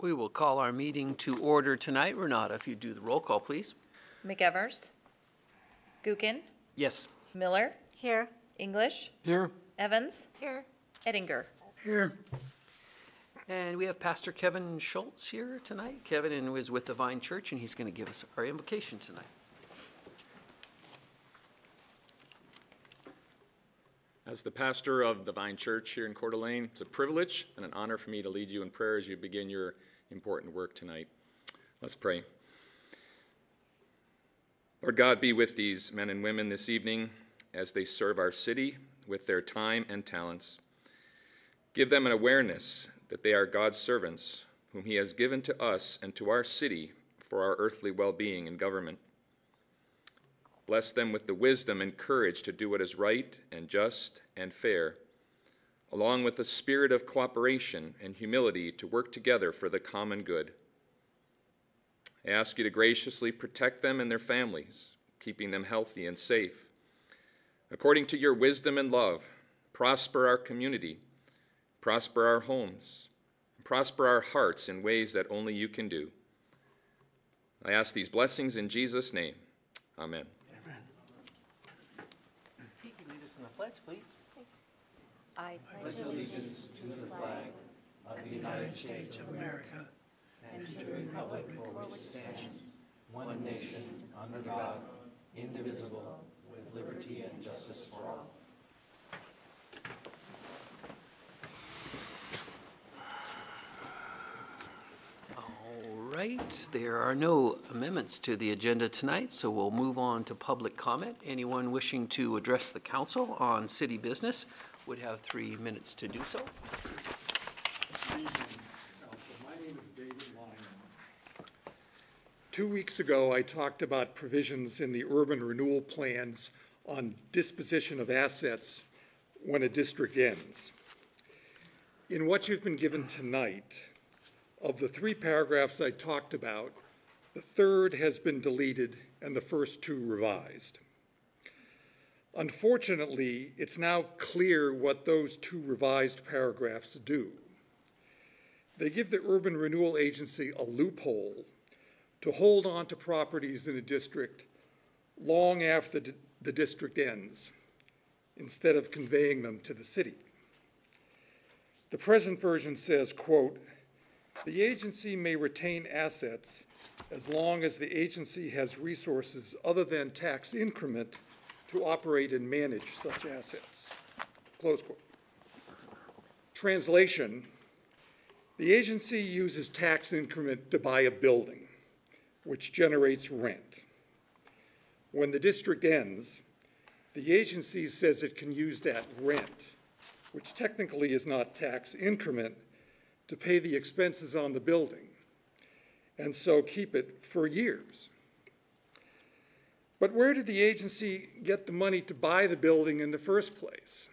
We will call our meeting to order tonight. Renata, if you do the roll call, please. McEvers. Gookin. Yes. Miller. Here. English. Here. Evans. Here. Ettinger. Here. And we have Pastor Kevin Schultz here tonight. Kevin is with the Vine Church, and he's going to give us our invocation tonight. As the pastor of the Vine Church here in Coeur d'Alene, it's a privilege and an honor for me to lead you in prayer as you begin your important work tonight. Let's pray. Lord God, be with these men and women this evening as they serve our city with their time and talents. Give them an awareness that they are God's servants, whom he has given to us and to our city for our earthly well-being and government. Bless them with the wisdom and courage to do what is right and just and fair, along with the spirit of cooperation and humility to work together for the common good. I ask you to graciously protect them and their families, keeping them healthy and safe. According to your wisdom and love, prosper our community, prosper our homes, prosper our hearts in ways that only you can do. I ask these blessings in Jesus' name. Amen. Pete, can you lead us in the pledge, please? I pledge allegiance to the flag of the United States of America and to the republic for which it stands, one nation, under God, indivisible, with liberty and justice for all. All right, there are no amendments to the agenda tonight, so we'll move on to public comment. Anyone wishing to address the council on city business would have 3 minutes to do so. Good evening, Council. My name is David Lyman. 2 weeks ago, I talked about provisions in the urban renewal plans on disposition of assets when a district ends. In what you've been given tonight, of the 3 paragraphs I talked about, the 3rd has been deleted and the first 2 revised. Unfortunately, it's now clear what those 2 revised paragraphs do. They give the Urban Renewal Agency a loophole to hold on to properties in a district long after the district ends, instead of conveying them to the city. The present version says, quote, "The agency may retain assets as long as the agency has resources other than tax increment to operate and manage such assets," close quote. Translation, the agency uses tax increment to buy a building, which generates rent. When the district ends, the agency says it can use that rent, which technically is not tax increment, to pay the expenses on the building, and so keep it for years. But where did the agency get the money to buy the building in the first place?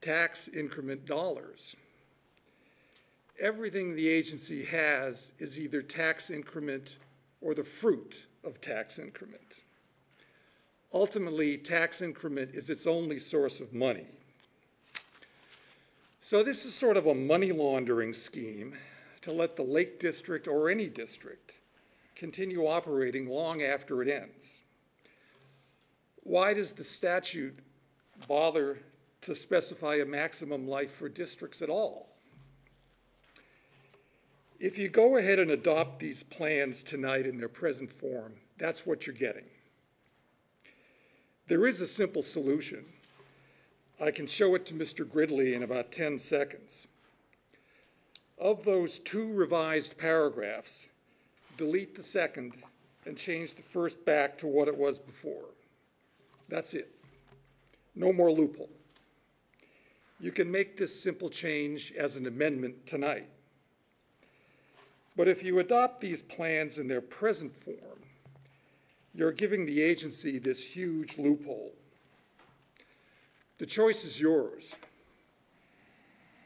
Tax increment dollars. Everything the agency has is either tax increment or the fruit of tax increment. Ultimately, tax increment is its only source of money. So this is sort of a money laundering scheme to let the Lake District or any district continue operating long after it ends. Why does the statute bother to specify a maximum life for districts at all? If you go ahead and adopt these plans tonight in their present form, that's what you're getting. There is a simple solution. I can show it to Mr. Gridley in about 10 seconds. Of those 2 revised paragraphs, delete the second and change the first back to what it was before. That's it. No more loophole. You can make this simple change as an amendment tonight. But if you adopt these plans in their present form, you're giving the agency this huge loophole. The choice is yours,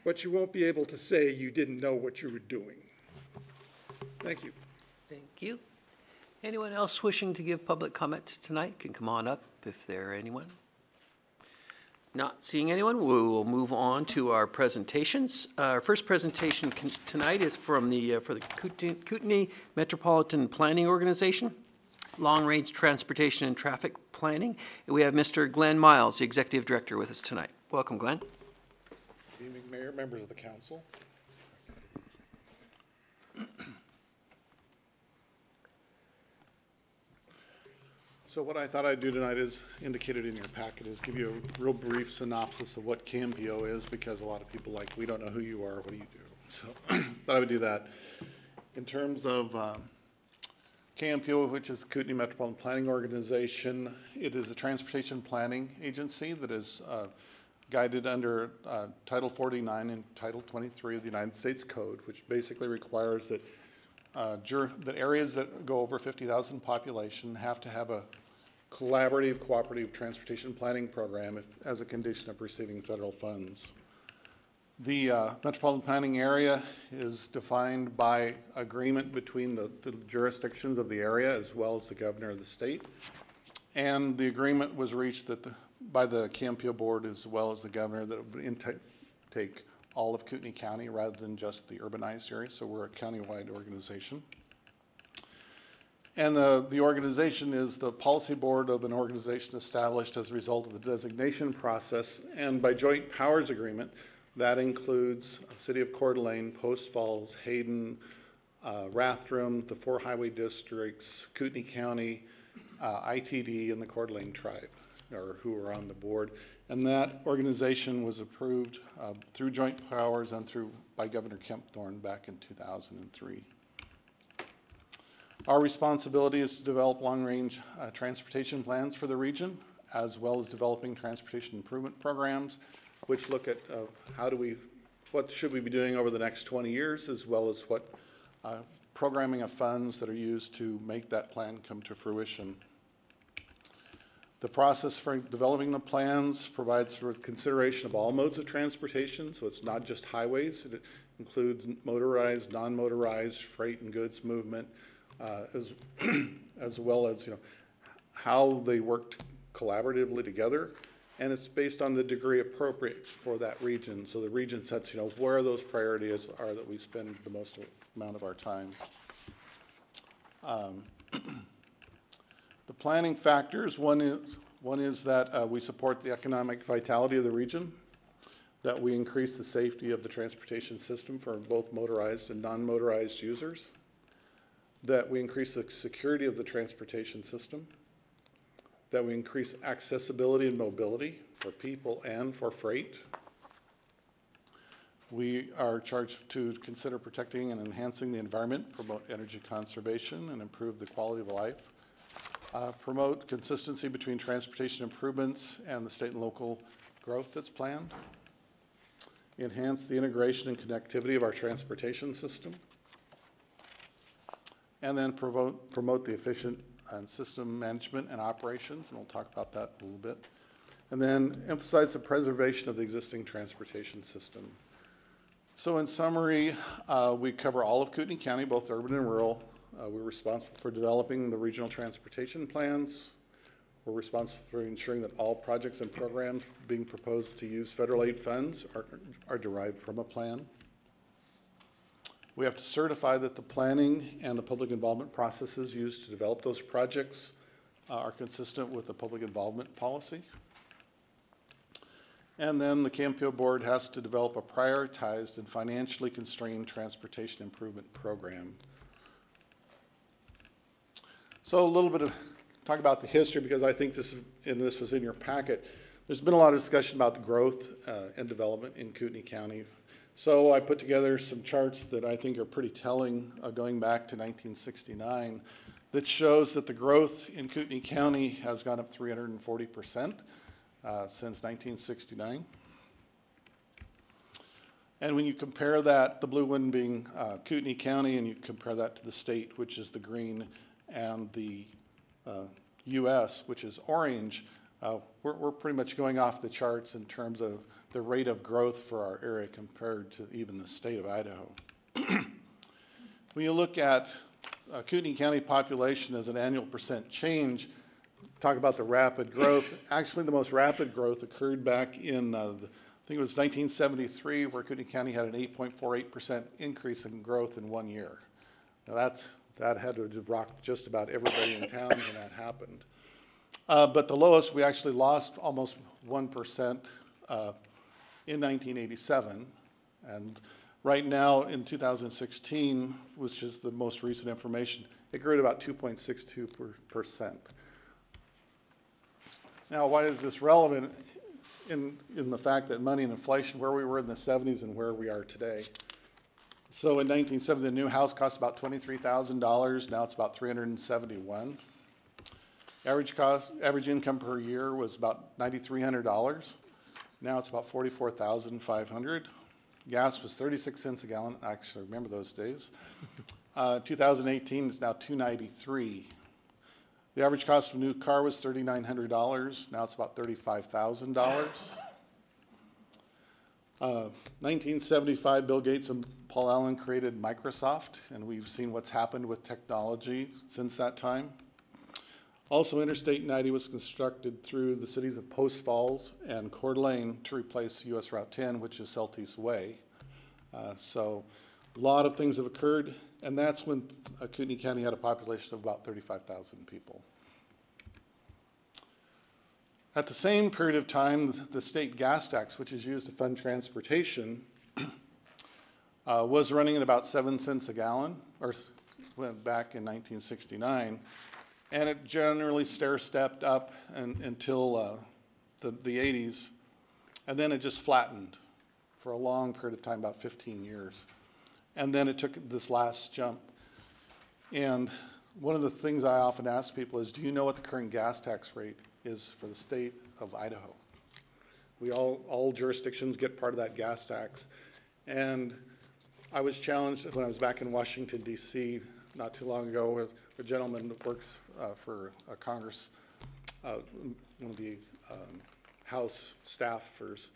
but you won't be able to say you didn't know what you were doing. Thank you. Thank you. Anyone else wishing to give public comment tonight can come on up if there are anyone. Not seeing anyone, we will move on to our presentations. Our first presentation tonight is from for the Kootenai Metropolitan Planning Organization, Long-Range Transportation and Traffic Planning. And we have Mr. Glenn Miles, the Executive Director, with us tonight. Welcome, Glenn. Good evening, Mayor, members of the council. So what I thought I'd do tonight is, indicated in your packet, is give you a real brief synopsis of what CAMPO is, because a lot of people we don't know who you are, what do you do? So thought I would do that. In terms of CAMPO, which is the Kootenai Metropolitan Planning Organization, it is a transportation planning agency that is guided under Title 49 and Title 23 of the United States Code, which basically requires that that areas that go over 50,000 population have to have a collaborative, cooperative transportation planning program as a condition of receiving federal funds. The metropolitan planning area is defined by agreement between the jurisdictions of the area as well as the governor of the state. And the agreement was reached by the CAMPO board as well as the governor that it would take all of Kootenai County rather than just the urbanized area. So we're a countywide organization. And the organization is the policy board of an organization established as a result of the designation process. And by joint powers agreement, that includes City of Coeur d'Alene, Post Falls, Hayden, Rathdrum, the 4 highway districts, Kootenai County, ITD, and the Coeur d'Alene tribe, or who are on the board. And that organization was approved through joint powers and by Governor Kempthorne back in 2003. Our responsibility is to develop long-range transportation plans for the region, as well as developing transportation improvement programs, which look at what should we be doing over the next 20 years, as well as what programming of funds that are used to make that plan come to fruition. The process for developing the plans provides for consideration of all modes of transportation, so it's not just highways. It includes motorized, non-motorized, freight and goods movement, as well as how they work collaboratively together, and it's based on the degree appropriate for that region. So the region sets where those priorities are that we spend the most amount of our time. The planning factors, one is that we support the economic vitality of the region, that we increase the safety of the transportation system for both motorized and non-motorized users, that we increase the security of the transportation system, that we increase accessibility and mobility for people and for freight. We are charged to consider protecting and enhancing the environment, promote energy conservation, and improve the quality of life. Promote consistency between transportation improvements and the state and local growth that's planned. Enhance the integration and connectivity of our transportation system. And then promote the efficient system management and operations, and we'll talk about that a little bit. And then emphasize the preservation of the existing transportation system. So in summary, we cover all of Kootenai County, both urban and rural. We're responsible for developing the regional transportation plans. We're responsible for ensuring that all projects and programs being proposed to use federal aid funds are derived from a plan. We have to certify that the planning and the public involvement processes used to develop those projects are consistent with the public involvement policy. And then the CAMPO board has to develop a prioritized and financially constrained transportation improvement program. So a little bit of talk about the history, because I think this was in your packet. There's been a lot of discussion about the growth and development in Kootenai County. So I put together some charts that I think are pretty telling, going back to 1969, that shows that the growth in Kootenai County has gone up 340% since 1969. And when you compare that, the blue one being Kootenai County, and you compare that to the state, which is the green, and the U.S., which is orange, we're pretty much going off the charts in terms of the rate of growth for our area compared to even the state of Idaho. When you look at Kootenai County population as an annual percent change, talk about the rapid growth. Actually, the most rapid growth occurred back in, I think it was 1973, where Kootenai County had an 8.48% increase in growth in 1 year. Now that had to rock just about everybody in town when that happened. But the lowest, we actually lost almost 1% in 1987. And right now in 2016, which is the most recent information, it grew at about 2.62%. Now, why is this relevant in the fact that money and inflation, where we were in the 70s and where we are today? So in 1970, the new house cost about $23,000. Now it's about $371,000. Average income per year was about $9,300. Now it's about $44,500. Gas was 36 cents a gallon. I actually remember those days. 2018 is now $2.93. The average cost of a new car was $3,900. Now it's about $35,000. 1975, Bill Gates and Paul Allen created Microsoft, and we've seen what's happened with technology since that time. Also, Interstate 90 was constructed through the cities of Post Falls and Coeur d'Alene to replace US Route 10, which is Celtice Way. So a lot of things have occurred, and that's when Kootenai County had a population of about 35,000 people. At the same period of time, the state gas tax, which is used to fund transportation, was running at about 7 cents a gallon, or went back in 1969, and it generally stair-stepped up until the 80s, and then it just flattened for a long period of time, about 15 years. And then it took this last jump. And one of the things I often ask people is, do you know what the current gas tax rate is for the state of Idaho? All jurisdictions get part of that gas tax. And I was challenged when I was back in Washington, D.C. not too long ago with a gentleman that works for Congress, one of the House staffers,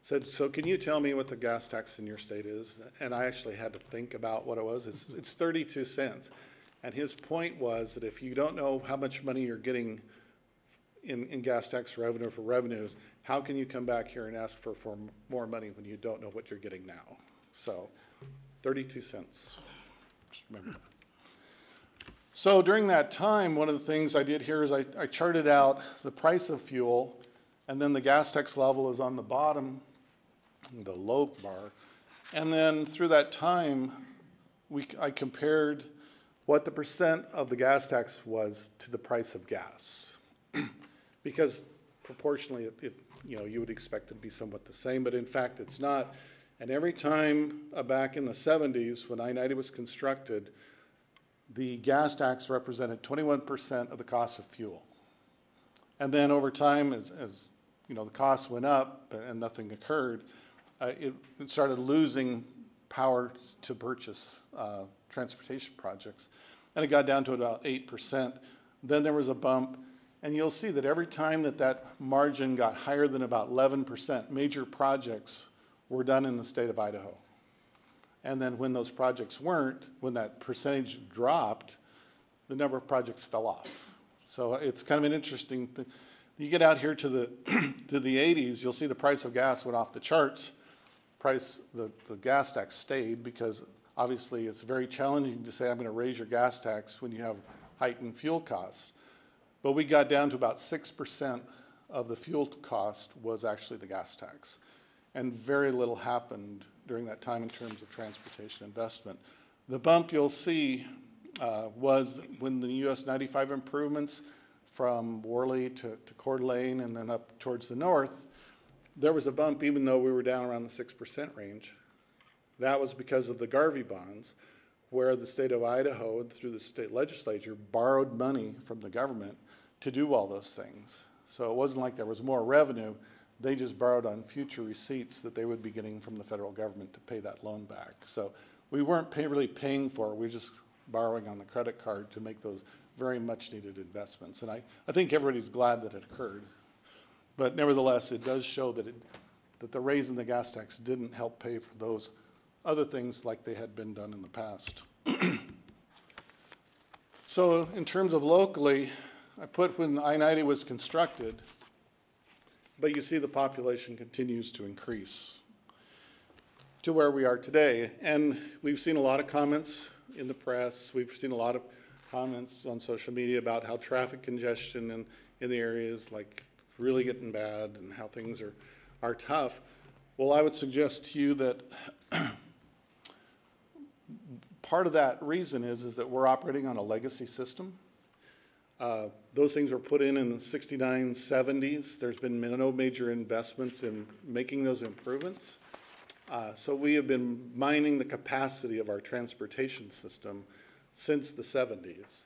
said, so can you tell me what the gas tax in your state is? And I actually had to think about what it was. It's 32 cents. And his point was that if you don't know how much money you're getting in gas tax revenue for revenues, how can you come back here and ask for more money when you don't know what you're getting now? So 32 cents. Just remember that. So during that time, one of the things I did here is I charted out the price of fuel, and then the gas tax level is on the bottom, the low bar. And then through that time, I compared what the percent of the gas tax was to the price of gas. Because proportionally, you would expect it to be somewhat the same, but in fact, it's not. And every time back in the 70s, when I-90 was constructed, the gas tax represented 21% of the cost of fuel. And then over time, as the costs went up and nothing occurred, it started losing power to purchase transportation projects. And it got down to about 8%. Then there was a bump. And you'll see that every time that margin got higher than about 11%, major projects were done in the state of Idaho. And then when those projects weren't, when that percentage dropped, the number of projects fell off. So it's kind of an interesting thing. You get out here to the to the 80s, you'll see the price of gas went off the charts. The gas tax stayed, because obviously it's very challenging to say I'm going to raise your gas tax when you have heightened fuel costs. But we got down to about 6% of the fuel cost was actually the gas tax. And very little happened during that time in terms of transportation investment. The bump you'll see was when the US 95 improvements from Worley to Coeur d'Alene and then up towards the north, there was a bump even though we were down around the 6% range. That was because of the Garvey bonds, where the state of Idaho, through the state legislature, borrowed money from the government to do all those things. So it wasn't like there was more revenue. They just borrowed on future receipts that they would be getting from the federal government to pay that loan back. So we weren't really paying for it. We were just borrowing on the credit card to make those very much needed investments. And I think everybody's glad that it occurred. But nevertheless, it does show that the raise in the gas tax didn't help pay for those other things like they had been done in the past. So in terms of locally, I put when I-90 was constructed, but you see the population continues to increase to where we are today. And we've seen a lot of comments in the press. We've seen a lot of comments on social media about how traffic congestion in the area is like really getting bad and how things are tough. Well, I would suggest to you that part of that reason is that we're operating on a legacy system. Those things were put in the 69, 70s. There's been no major investments in making those improvements. So we have been mining the capacity of our transportation system since the 70s.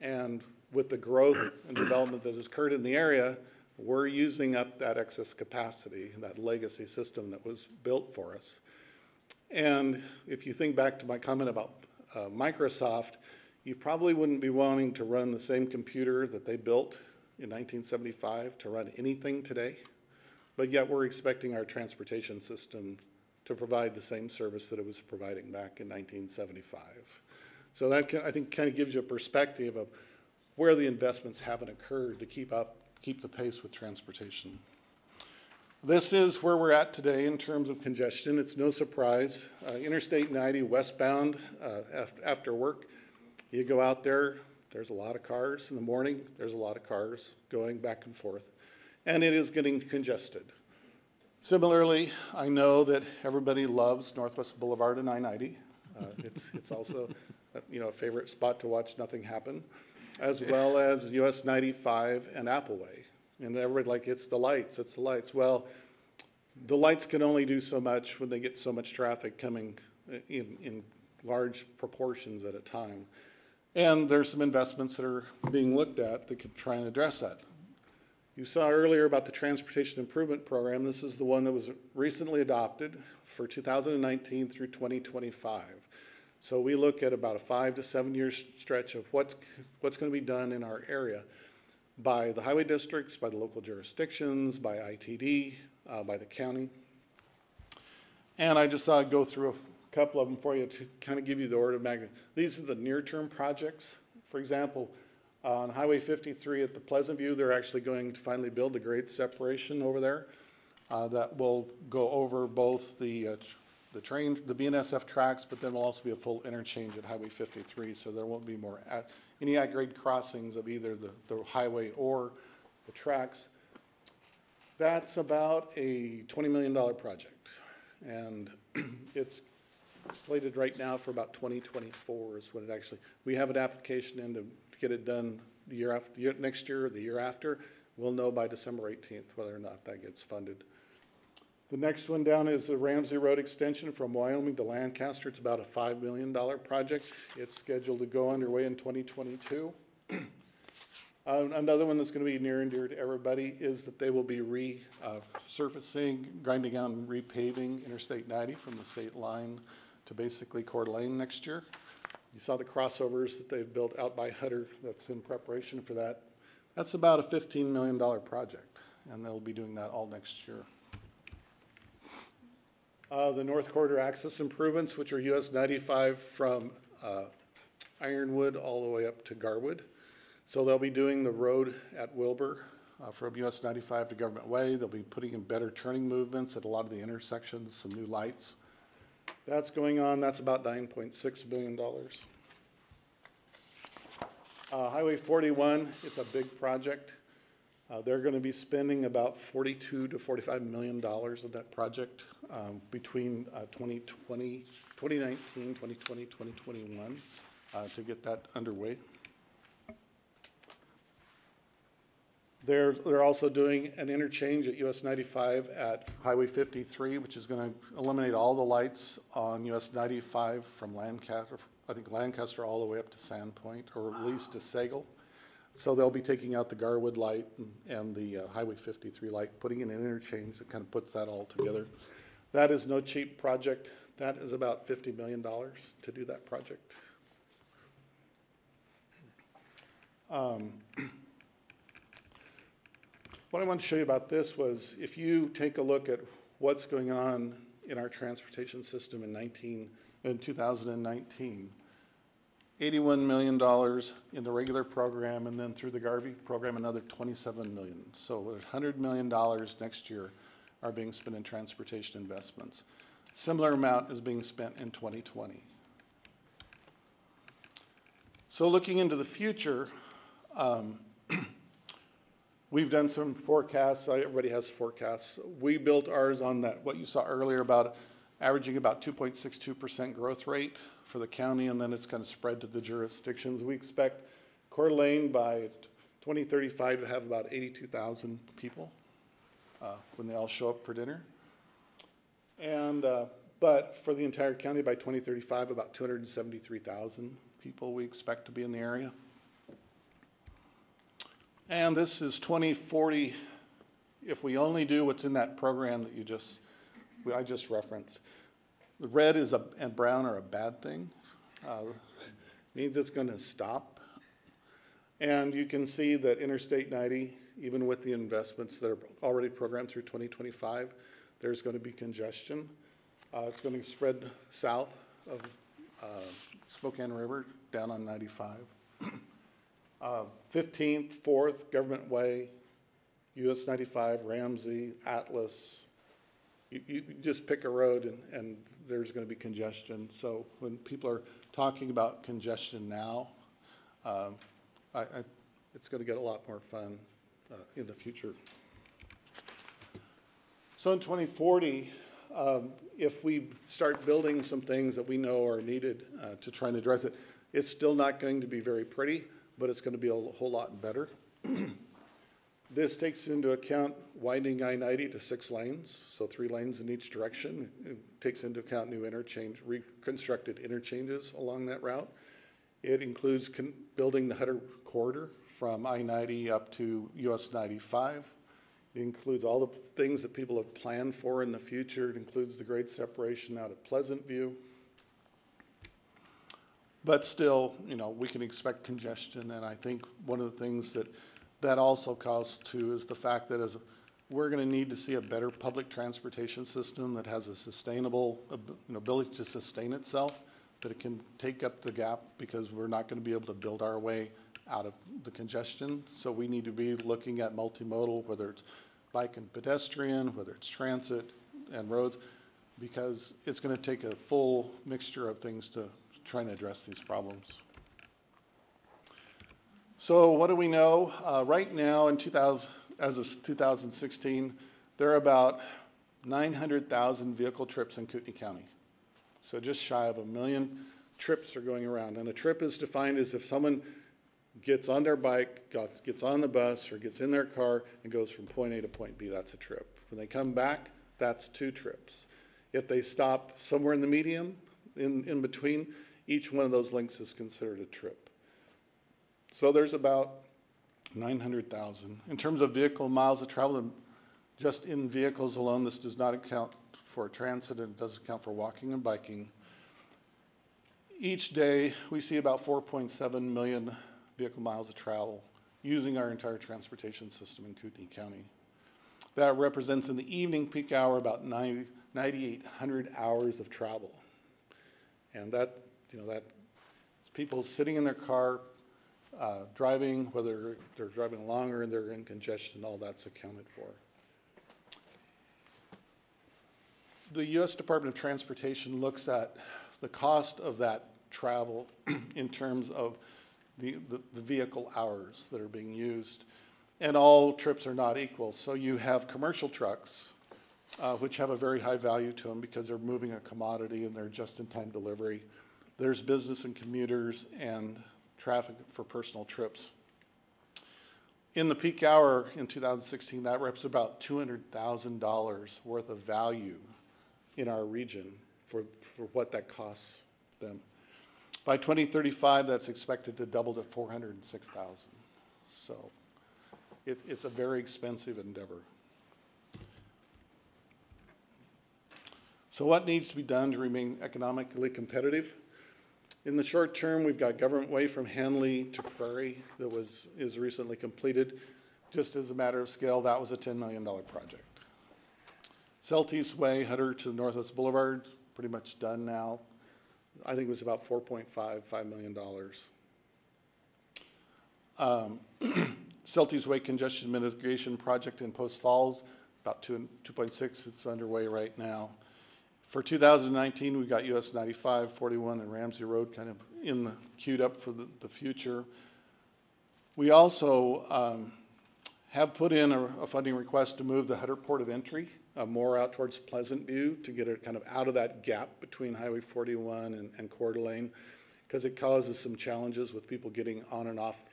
And with the growth and development that has occurred in the area, we're using up that excess capacity, that legacy system that was built for us. And if you think back to my comment about Microsoft, you probably wouldn't be wanting to run the same computer that they built in 1975 to run anything today, but yet we're expecting our transportation system to provide the same service that it was providing back in 1975. So that, I think, kind of gives you a perspective of where the investments haven't occurred to keep the pace with transportation. This is where we're at today in terms of congestion. It's no surprise. Interstate 90 westbound after work, you go out there, there's a lot of cars in the morning, there's a lot of cars going back and forth, and it is getting congested. Similarly, I know that everybody loves Northwest Boulevard and I-90. It's also a favorite spot to watch nothing happen, as well as US 95 and Appleway. And everybody like, it's the lights, it's the lights. Well, the lights can only do so much when they get so much traffic coming in large proportions at a time. And there's some investments that are being looked at that could try and address that. You saw earlier about the Transportation Improvement Program. This is the one that was recently adopted for 2019 through 2025. So we look at about a 5 to 7 year stretch of what's going to be done in our area by the highway districts, by the local jurisdictions, by ITD, by the county. And I just thought I'd go through a couple of them for you to kind of give you the order of magnitude. These are the near-term projects. For example, on Highway 53 at the Pleasant View, they're actually going to finally build the grade separation over there that will go over both the BNSF tracks, but then will also be a full interchange at Highway 53, so there won't be any at-grade crossings of either the highway or the tracks. That's about a $20 million project, and it's slated right now for about 2024 is when it actually, we have an application in to get it done the year after, next year or the year after. We'll know by December 18th whether or not that gets funded. The next one down is the Ramsey Road extension from Wyoming to Lancaster. It's about a $5 million project. It's scheduled to go underway in 2022. Another one that's going to be near and dear to everybody is that they will be resurfacing, grinding out and repaving Interstate 90 from the state line to basically Coeur d'Alene next year. You saw the crossovers that they've built out by Hutter. That's in preparation for that. That's about a $15 million project, and they'll be doing that all next year. The North Corridor access improvements, which are US 95 from Ironwood all the way up to Garwood. So they'll be doing the road at Wilbur from US 95 to Government Way. They'll be putting in better turning movements at a lot of the intersections, some new lights. That's going on. That's about $9.6 billion. Highway 41, it's a big project. They're going to be spending about $42 to $45 million of that project between 2019, 2020, 2021 to get that underway. They're also doing an interchange at US 95 at Highway 53, which is going to eliminate all the lights on US 95 from Lancaster, I think Lancaster all the way up to Sandpoint, or at least to Sagal. So they'll be taking out the Garwood light and the Highway 53 light, putting in an interchange that kind of puts that all together. That is no cheap project. That is about $50 million to do that project. What I want to show you about this was if you take a look at what's going on in our transportation system in 2019, $81 million in the regular program, and then through the Garvey program, another $27 million. So $100 million next year are being spent in transportation investments. Similar amount is being spent in 2020. So looking into the future, we've done some forecasts. Everybody has forecasts. We built ours on that, what you saw earlier about averaging about 2.62% growth rate for the county, and then it's going to spread to the jurisdictions. We expect Coeur d'Alene by 2035 to have about 82,000 people when they all show up for dinner. And, but for the entire county by 2035, about 273,000 people we expect to be in the area. And this is 2040 if we only do what's in that program that I just referenced. The red and brown are a bad thing. Means it's going to stop. And you can see that Interstate 90, even with the investments that are already programmed through 2025, there's going to be congestion. It's going to spread south of Spokane River down on 95. 15th, 4th, Government Way, US 95, Ramsey, Atlas. You just pick a road and there's going to be congestion. So when people are talking about congestion now, it's going to get a lot more fun in the future. So in 2040, if we start building some things that we know are needed to try and address it, it's still not going to be very pretty, but it's going to be a whole lot better. This takes into account widening I-90 to 6 lanes, so 3 lanes in each direction. It takes into account new reconstructed interchanges along that route. It includes building the Hutter corridor from I-90 up to US 95. It includes all the things that people have planned for in the future. It includes the grade separation out at Pleasant View. But still, we can expect congestion, and I think one of the things that also calls to is the fact that we're going to need to see a better public transportation system that has a sustainable ability to sustain itself, that it can take up the gap, because we're not going to be able to build our way out of the congestion. So we need to be looking at multimodal, whether it's bike and pedestrian, whether it's transit and roads, because it's going to take a full mixture of things to try and address these problems. So what do we know? Right now, as of 2016, there are about 900,000 vehicle trips in Kootenai County. So just shy of 1 million trips are going around. And a trip is defined as if someone gets on their bike, gets on the bus, or gets in their car and goes from point A to point B. That's a trip. When they come back, that's 2 trips. If they stop somewhere in the medium, in between, each one of those links is considered a trip. So there's about 900,000. In terms of vehicle miles of travel, just in vehicles alone, this does not account for transit, and it doesn't account for walking and biking. Each day, we see about 4.7 million vehicle miles of travel using our entire transportation system in Kootenai County. That represents in the evening peak hour about 9,800 hours of travel. And that's people sitting in their car, driving, whether they're driving longer and they're in congestion, all that's accounted for. The U.S. Department of Transportation looks at the cost of that travel in terms of the vehicle hours that are being used. And all trips are not equal. So you have commercial trucks, which have a very high value to them because they're moving a commodity and they're just-in-time delivery. There's business and commuters and traffic for personal trips. In the peak hour in 2016, that represents about $200,000 worth of value in our region for what that costs them. By 2035, that's expected to double to $406,000. So it's a very expensive endeavor. So what needs to be done to remain economically competitive? In the short term, we've got Government Way from Hanley to Prairie that is recently completed. Just as a matter of scale, that was a $10 million project. Celtice Way, Hutter to Northwest Boulevard, pretty much done now. I think it was about $4.5 million. Celti's Way Congestion Mitigation Project in Post Falls, about 2.6, it's underway right now. For 2019, we've got US 95, 41, and Ramsey Road kind of queued up for the future. We also have put in a funding request to move the Hutter Port of Entry more out towards Pleasant View to get it kind of out of that gap between Highway 41 and Coeur d'Alene, because it causes some challenges with people getting on and off,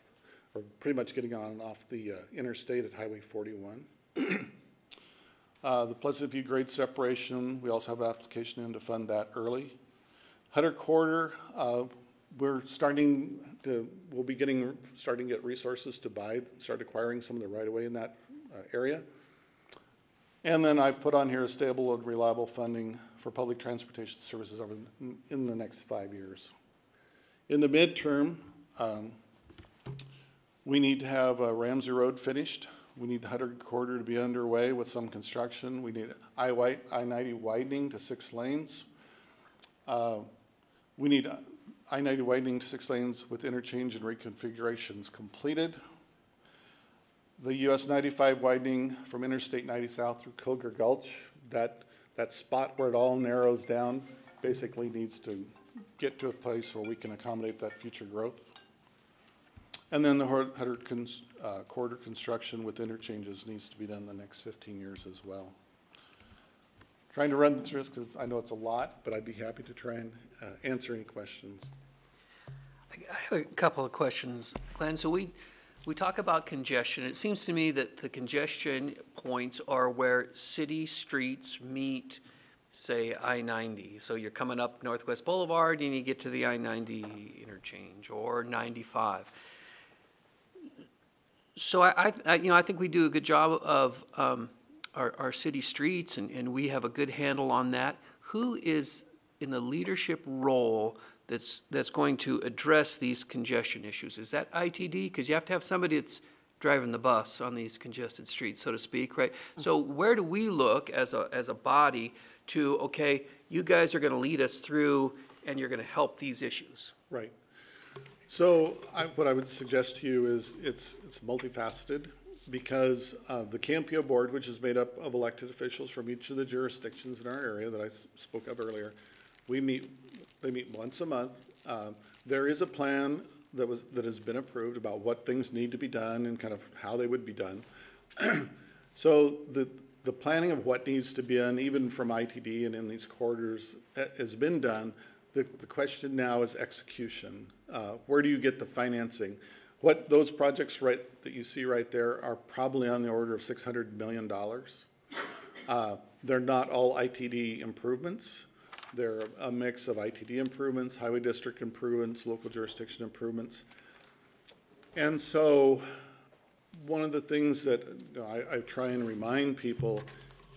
or pretty much getting on and off the interstate at Highway 41. The Pleasant View grade separation, we also have an application in to fund that early. Hutter Corridor, we'll be starting to get resources to start acquiring some of the right-of-way in that area. And then I've put on here a stable and reliable funding for public transportation services in the next 5 years. In the midterm, we need to have Ramsey Road finished. We need the Hutter Corridor to be underway with some construction. We need I-90 widening to 6 lanes. We need I-90 widening to 6 lanes with interchange and reconfigurations completed. The US 95 widening from Interstate 90 South through Coeur Gulch, that spot where it all narrows down basically needs to get to a place where we can accommodate that future growth. And then the Hutter Corridor construction with interchanges needs to be done in the next 15 years as well. Trying to run through this because I know it's a lot, but I'd be happy to try and answer any questions. I have a couple of questions, Glenn. So we talk about congestion. It seems to me that the congestion points are where city streets meet, say, I-90. So you're coming up Northwest Boulevard and you get to the I-90 interchange, or 95. So I think we do a good job of our city streets, and we have a good handle on that. Who is in the leadership role that's going to address these congestion issues? Is that ITD? Because you have to have somebody that's driving the bus on these congested streets, so to speak, right? So where do we look as a body to, okay, you guys are going to lead us through and you're going to help these issues? Right. So what I would suggest to you is it's multifaceted, because the Campio board, which is made up of elected officials from each of the jurisdictions in our area that I spoke of earlier, they meet once a month. There is a plan that has been approved about what things need to be done and kind of how they would be done. So the planning of what needs to be done, even from ITD and in these corridors, has been done. The question now is execution. Where do you get the financing? Those projects that you see right there are probably on the order of $600 million. They're not all ITD improvements. They're a mix of ITD improvements, highway district improvements, local jurisdiction improvements. And so one of the things that I try and remind people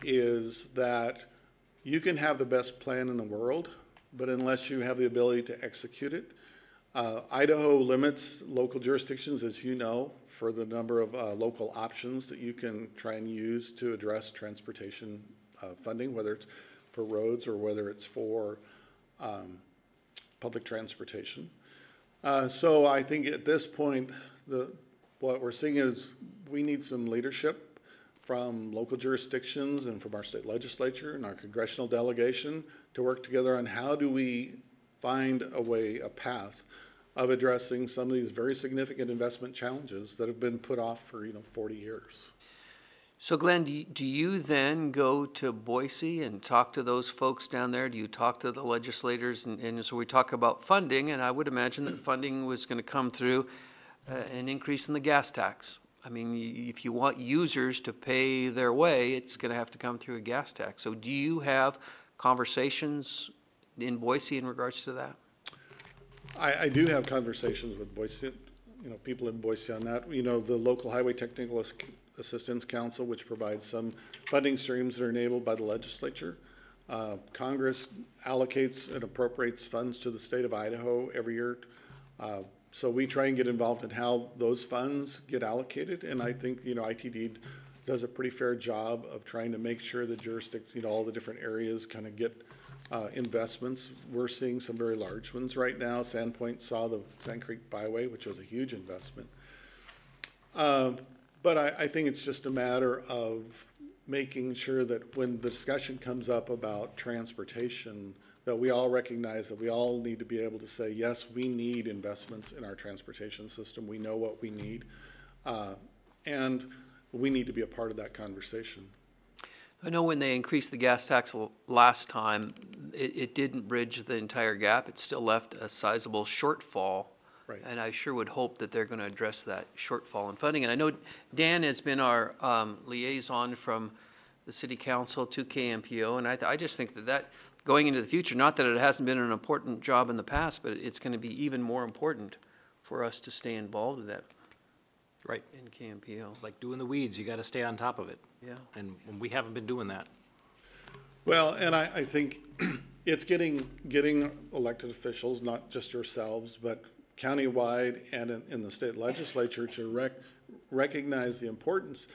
is that you can have the best plan in the world, but unless you have the ability to execute it, Idaho limits local jurisdictions, as you know, for the number of local options that you can try and use to address transportation funding, whether it's for roads or whether it's for public transportation. So I think at this point, what we're seeing is we need some leadership from local jurisdictions and from our state legislature and our congressional delegation to work together on how do we find a path of addressing some of these very significant investment challenges that have been put off for 40 years. So Glenn, do you then go to Boise and talk to those folks down there? Do you talk to the legislators? And so we talk about funding, and I would imagine that funding was going to come through an increase in the gas tax. I mean, if you want users to pay their way, it's going to have to come through a gas tax. So do you have conversations in Boise in regards to that? I do have conversations with Boise, people in Boise on that. The local Highway Technical Assistance Council, which provides some funding streams that are enabled by the legislature. Congress allocates and appropriates funds to the state of Idaho every year. So we try and get involved in how those funds get allocated. And I think, ITD does a pretty fair job of trying to make sure the jurisdiction, all the different areas kind of get investments. We're seeing some very large ones right now. Sandpoint saw the Sand Creek Byway, which was a huge investment. But I think it's just a matter of making sure that when the discussion comes up about transportation, that we all recognize that we all need to be able to say, yes, we need investments in our transportation system. We know what we need. And we need to be a part of that conversation. I know when they increased the gas tax last time, it didn't bridge the entire gap. It still left a sizable shortfall. Right. And I sure would hope that they're going to address that shortfall in funding. And I know Dan has been our liaison from the city council to KMPO, and I just think that going into the future, not that it hasn't been an important job in the past, but it's going to be even more important for us to stay involved in that. Right. In KMPO. It's like doing the weeds. You got to stay on top of it. Yeah. And we haven't been doing that. Well, and I think it's getting elected officials, not just yourselves, but countywide and in the state legislature to recognize the importance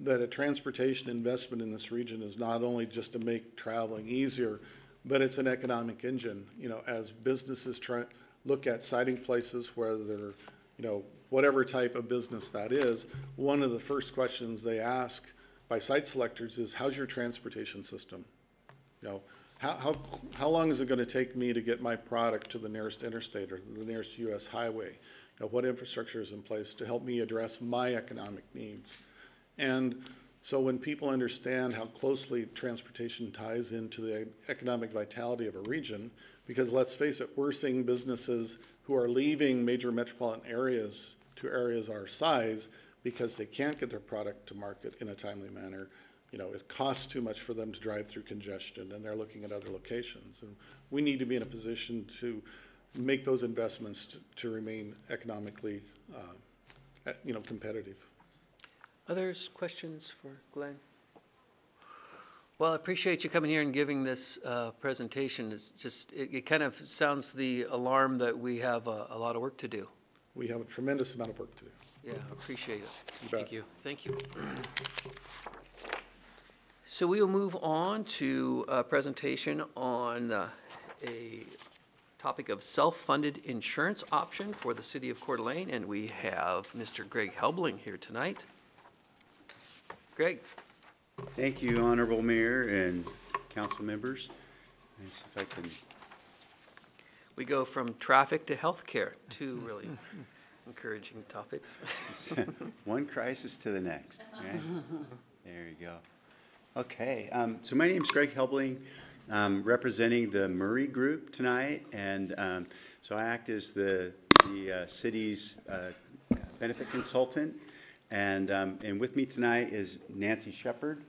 that a transportation investment in this region is not only just to make traveling easier, but it's an economic engine. As businesses look at siting places, whether they're, whatever type of business that is, one of the first questions they ask by site selectors is, how's your transportation system? How long is it going to take me to get my product to the nearest interstate or the nearest U.S. highway? What infrastructure is in place to help me address my economic needs? And so when people understand how closely transportation ties into the economic vitality of a region, because let's face it, we're seeing businesses who are leaving major metropolitan areas to areas our size because they can't get their product to market in a timely manner. It costs too much for them to drive through congestion, and they're looking at other locations. And we need to be in a position to make those investments to remain economically, competitive. Others, questions for Glenn? Well, I appreciate you coming here and giving this presentation. It's just, it kind of sounds the alarm that we have a lot of work to do. We have a tremendous amount of work to do. Yeah, appreciate it. Thank you. Thank you. So we will move on to a presentation on a topic of self-funded insurance option for the city of Coeur d'Alene, and we have Mr. Greg Helbling here tonight. Greg. Thank you, Honorable Mayor and council members. Let's see if I can. We go from traffic to healthcare, two really encouraging topics. One crisis to the next, right? There you go. Okay, so my name is Greg Helbling, representing the Murray Group tonight, and so I act as the city's benefit consultant, and with me tonight is Nancy Shepard,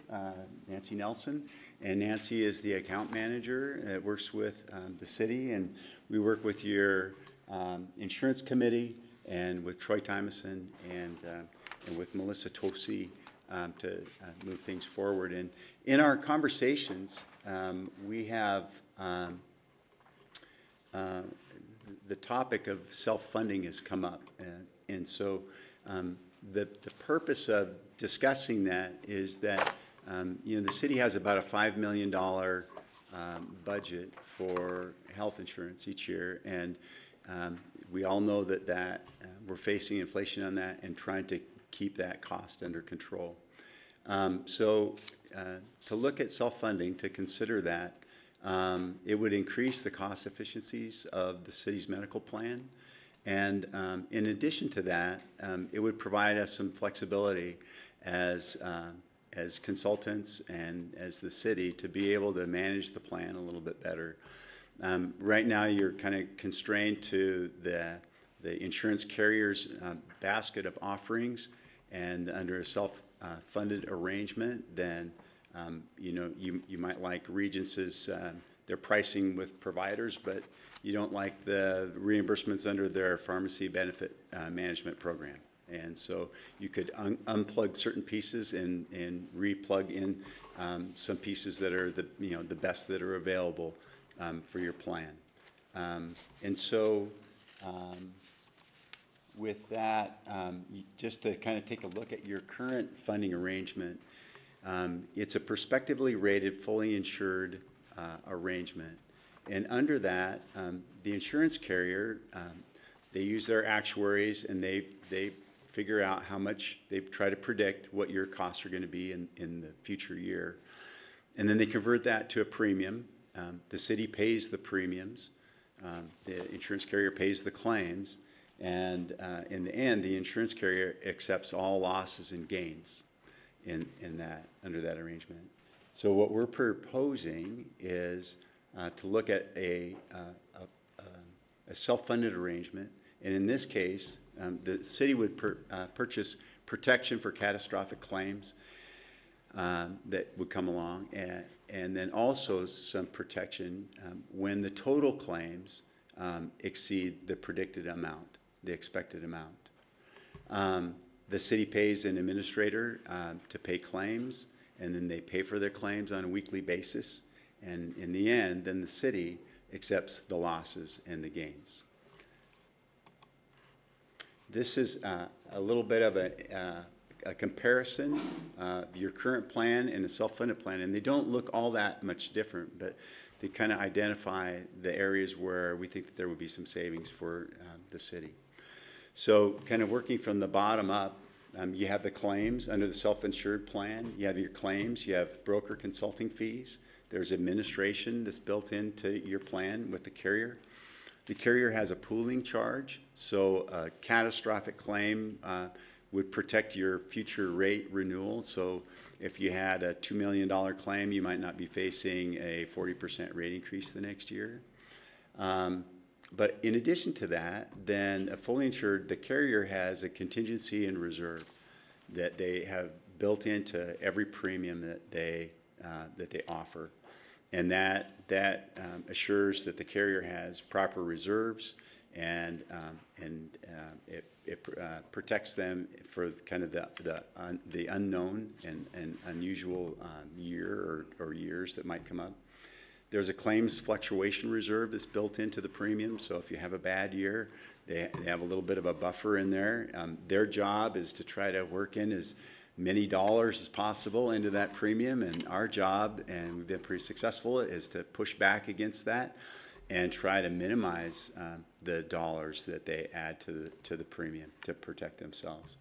Nancy Nelson, and Nancy is the account manager that works with the city, and we work with your insurance committee and with Troy Tymason and with Melissa Tosi to move things forward. And in our conversations, we have the topic of self-funding has come up, and so the purpose of discussing that is that the city has about a $5 million budget for health insurance each year, and we all know that we're facing inflation on that and trying to keep that cost under control. So to look at self-funding, to consider that, it would increase the cost efficiencies of the city's medical plan. And in addition to that, it would provide us some flexibility as consultants and as the city to be able to manage the plan a little bit better. Right now, you're kind of constrained to the insurance carrier's basket of offerings, and under a self-funded arrangement, then you might like Regence's their pricing with providers, but you don't like the reimbursements under their pharmacy benefit management program. And so you could unplug certain pieces and re-plug in some pieces that are the best that are available for your plan. And so with that, just to kind of take a look at your current funding arrangement, it's a prospectively rated, fully insured arrangement. And under that, the insurance carrier, they use their actuaries and they figure out how much, they try to predict what your costs are going to be in the future year. And then they convert that to a premium. The city pays the premiums. The insurance carrier pays the claims. And in the end, the insurance carrier accepts all losses and gains in that, under that arrangement. So what we're proposing is to look at a self-funded arrangement. And in this case, the city would purchase protection for catastrophic claims that would come along, and then also some protection when the total claims exceed the predicted amount, the expected amount. The city pays an administrator to pay claims, and then they pay for their claims on a weekly basis. And in the end, then the city accepts the losses and the gains. This is a little bit of a comparison of your current plan and a self-funded plan, and they don't look all that much different, but they kind of identify the areas where we think that there would be some savings for the city. So kind of working from the bottom up, you have the claims under the self-insured plan. You have your claims. You have broker consulting fees. There's administration that's built into your plan with the carrier. The carrier has a pooling charge, so a catastrophic claim would protect your future rate renewal. So if you had a $2 million claim, you might not be facing a 40% rate increase the next year. But in addition to that, then a fully insured, the carrier has a contingency and reserve that they have built into every premium that they offer. And that assures that the carrier has proper reserves, and it protects them for kind of the unknown and unusual year or years that might come up. There's a claims fluctuation reserve that's built into the premium, so if you have a bad year, they have a little bit of a buffer in there. Their job is to try to work in as many dollars as possible into that premium, and our job, and we've been pretty successful, is to push back against that and try to minimize the dollars that they add to the premium to protect themselves.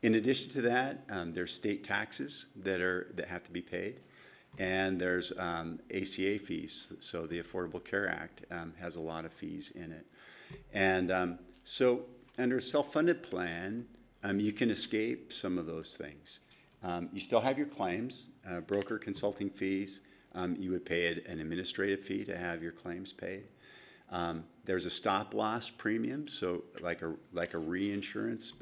In addition to that, there's state taxes that have to be paid, and there's ACA fees. So the Affordable Care Act has a lot of fees in it, and so under a self-funded plan, you can escape some of those things. You still have your claims, broker consulting fees. You would pay an administrative fee to have your claims paid. There's a stop loss premium, so like a reinsurance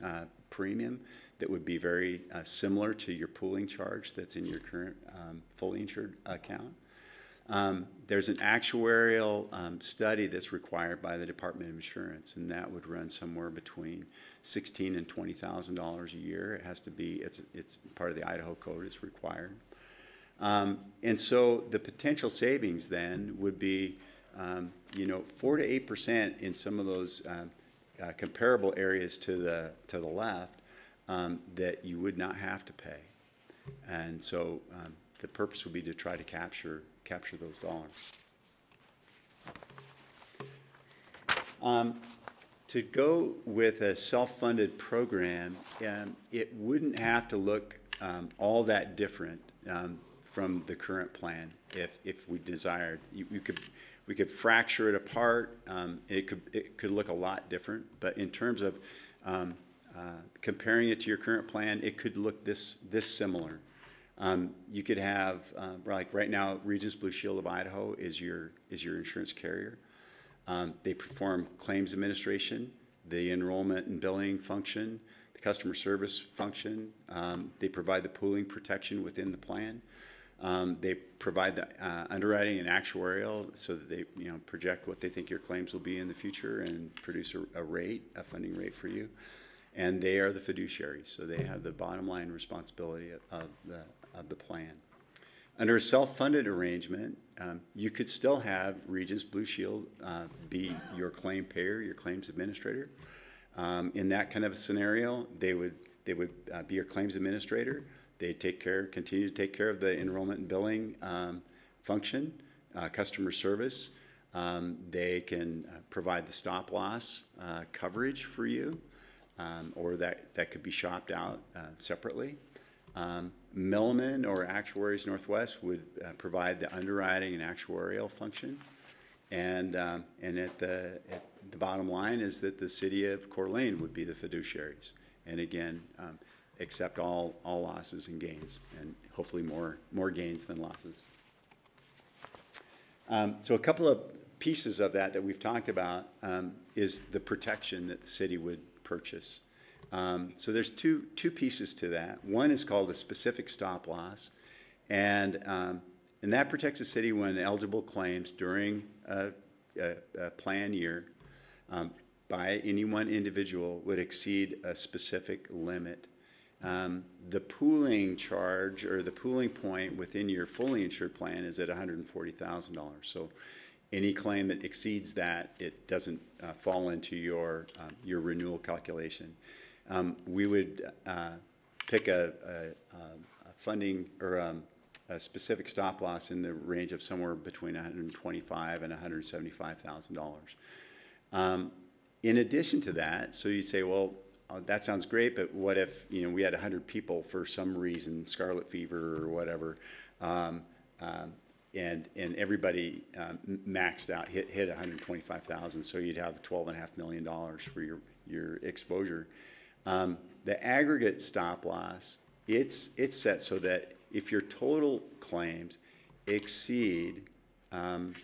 premium that would be very similar to your pooling charge that's in your current fully insured account. There's an actuarial study that's required by the Department of Insurance, and that would run somewhere between $16,000 and $20,000 a year. It has to be, it's part of the Idaho Code, it's required. And so the potential savings then would be, 4 to 8% in some of those comparable areas to the left that you would not have to pay. And so the purpose would be to try to capture those dollars. To go with a self-funded program, it wouldn't have to look all that different from the current plan if we desired. We could fracture it apart. It could look a lot different, but in terms of comparing it to your current plan, it could look this similar. You could have, like right now, Regions Blue Shield of Idaho is your insurance carrier. They perform claims administration, the enrollment and billing function, the customer service function. They provide the pooling protection within the plan. They provide the underwriting and actuarial so that they project what they think your claims will be in the future and produce a funding rate for you. And they are the fiduciary, so they have the bottom line responsibility of the plan. Under a self-funded arrangement, you could still have Regions Blue Shield be your claim payer, your claims administrator. In that kind of a scenario, they would be your claims administrator. They'd continue to take care of the enrollment and billing function, customer service. They can provide the stop loss coverage for you, or that could be shopped out separately. Milliman or Actuaries Northwest would provide the underwriting and actuarial function. And at the bottom line is that the city of Coeur d'Alene would be the fiduciaries. And again, accept all losses and gains, and hopefully more gains than losses. So a couple of pieces of that we've talked about is the protection that the city would purchase. So there's two pieces to that. One is called a specific stop loss, and that protects the city when eligible claims during a plan year by any one individual would exceed a specific limit. The pooling charge or the pooling point within your fully insured plan is at $140,000. So any claim that exceeds that, it doesn't fall into your renewal calculation. We would pick a funding or a specific stop loss in the range of somewhere between $125,000 and $175,000. In addition to that, so you'd say, well, that sounds great, but what if we had 100 people for some reason, scarlet fever or whatever, and everybody maxed out, hit 125,000, so you'd have $12.5 million for your exposure. The aggregate stop loss, it's set so that if your total claims exceed an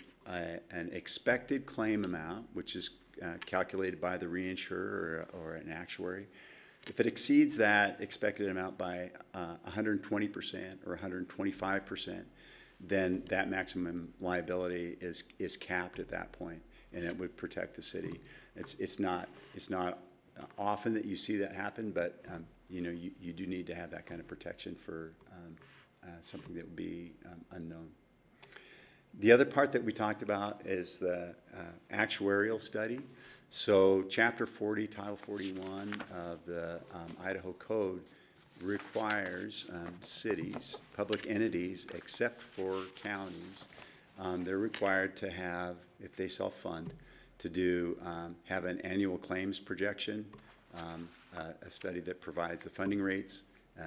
expected claim amount, which is calculated by the reinsurer or an actuary, if it exceeds that expected amount by 120% or 125%, then that maximum liability is capped at that point, and it would protect the city. It's not often that you see that happen, but you do need to have that kind of protection for something that would be unknown. The other part that we talked about is the actuarial study. So Chapter 40, Title 41 of the Idaho Code requires cities, public entities, except for counties, they're required to have, if they self-fund, to have an annual claims projection, a study that provides the funding rates,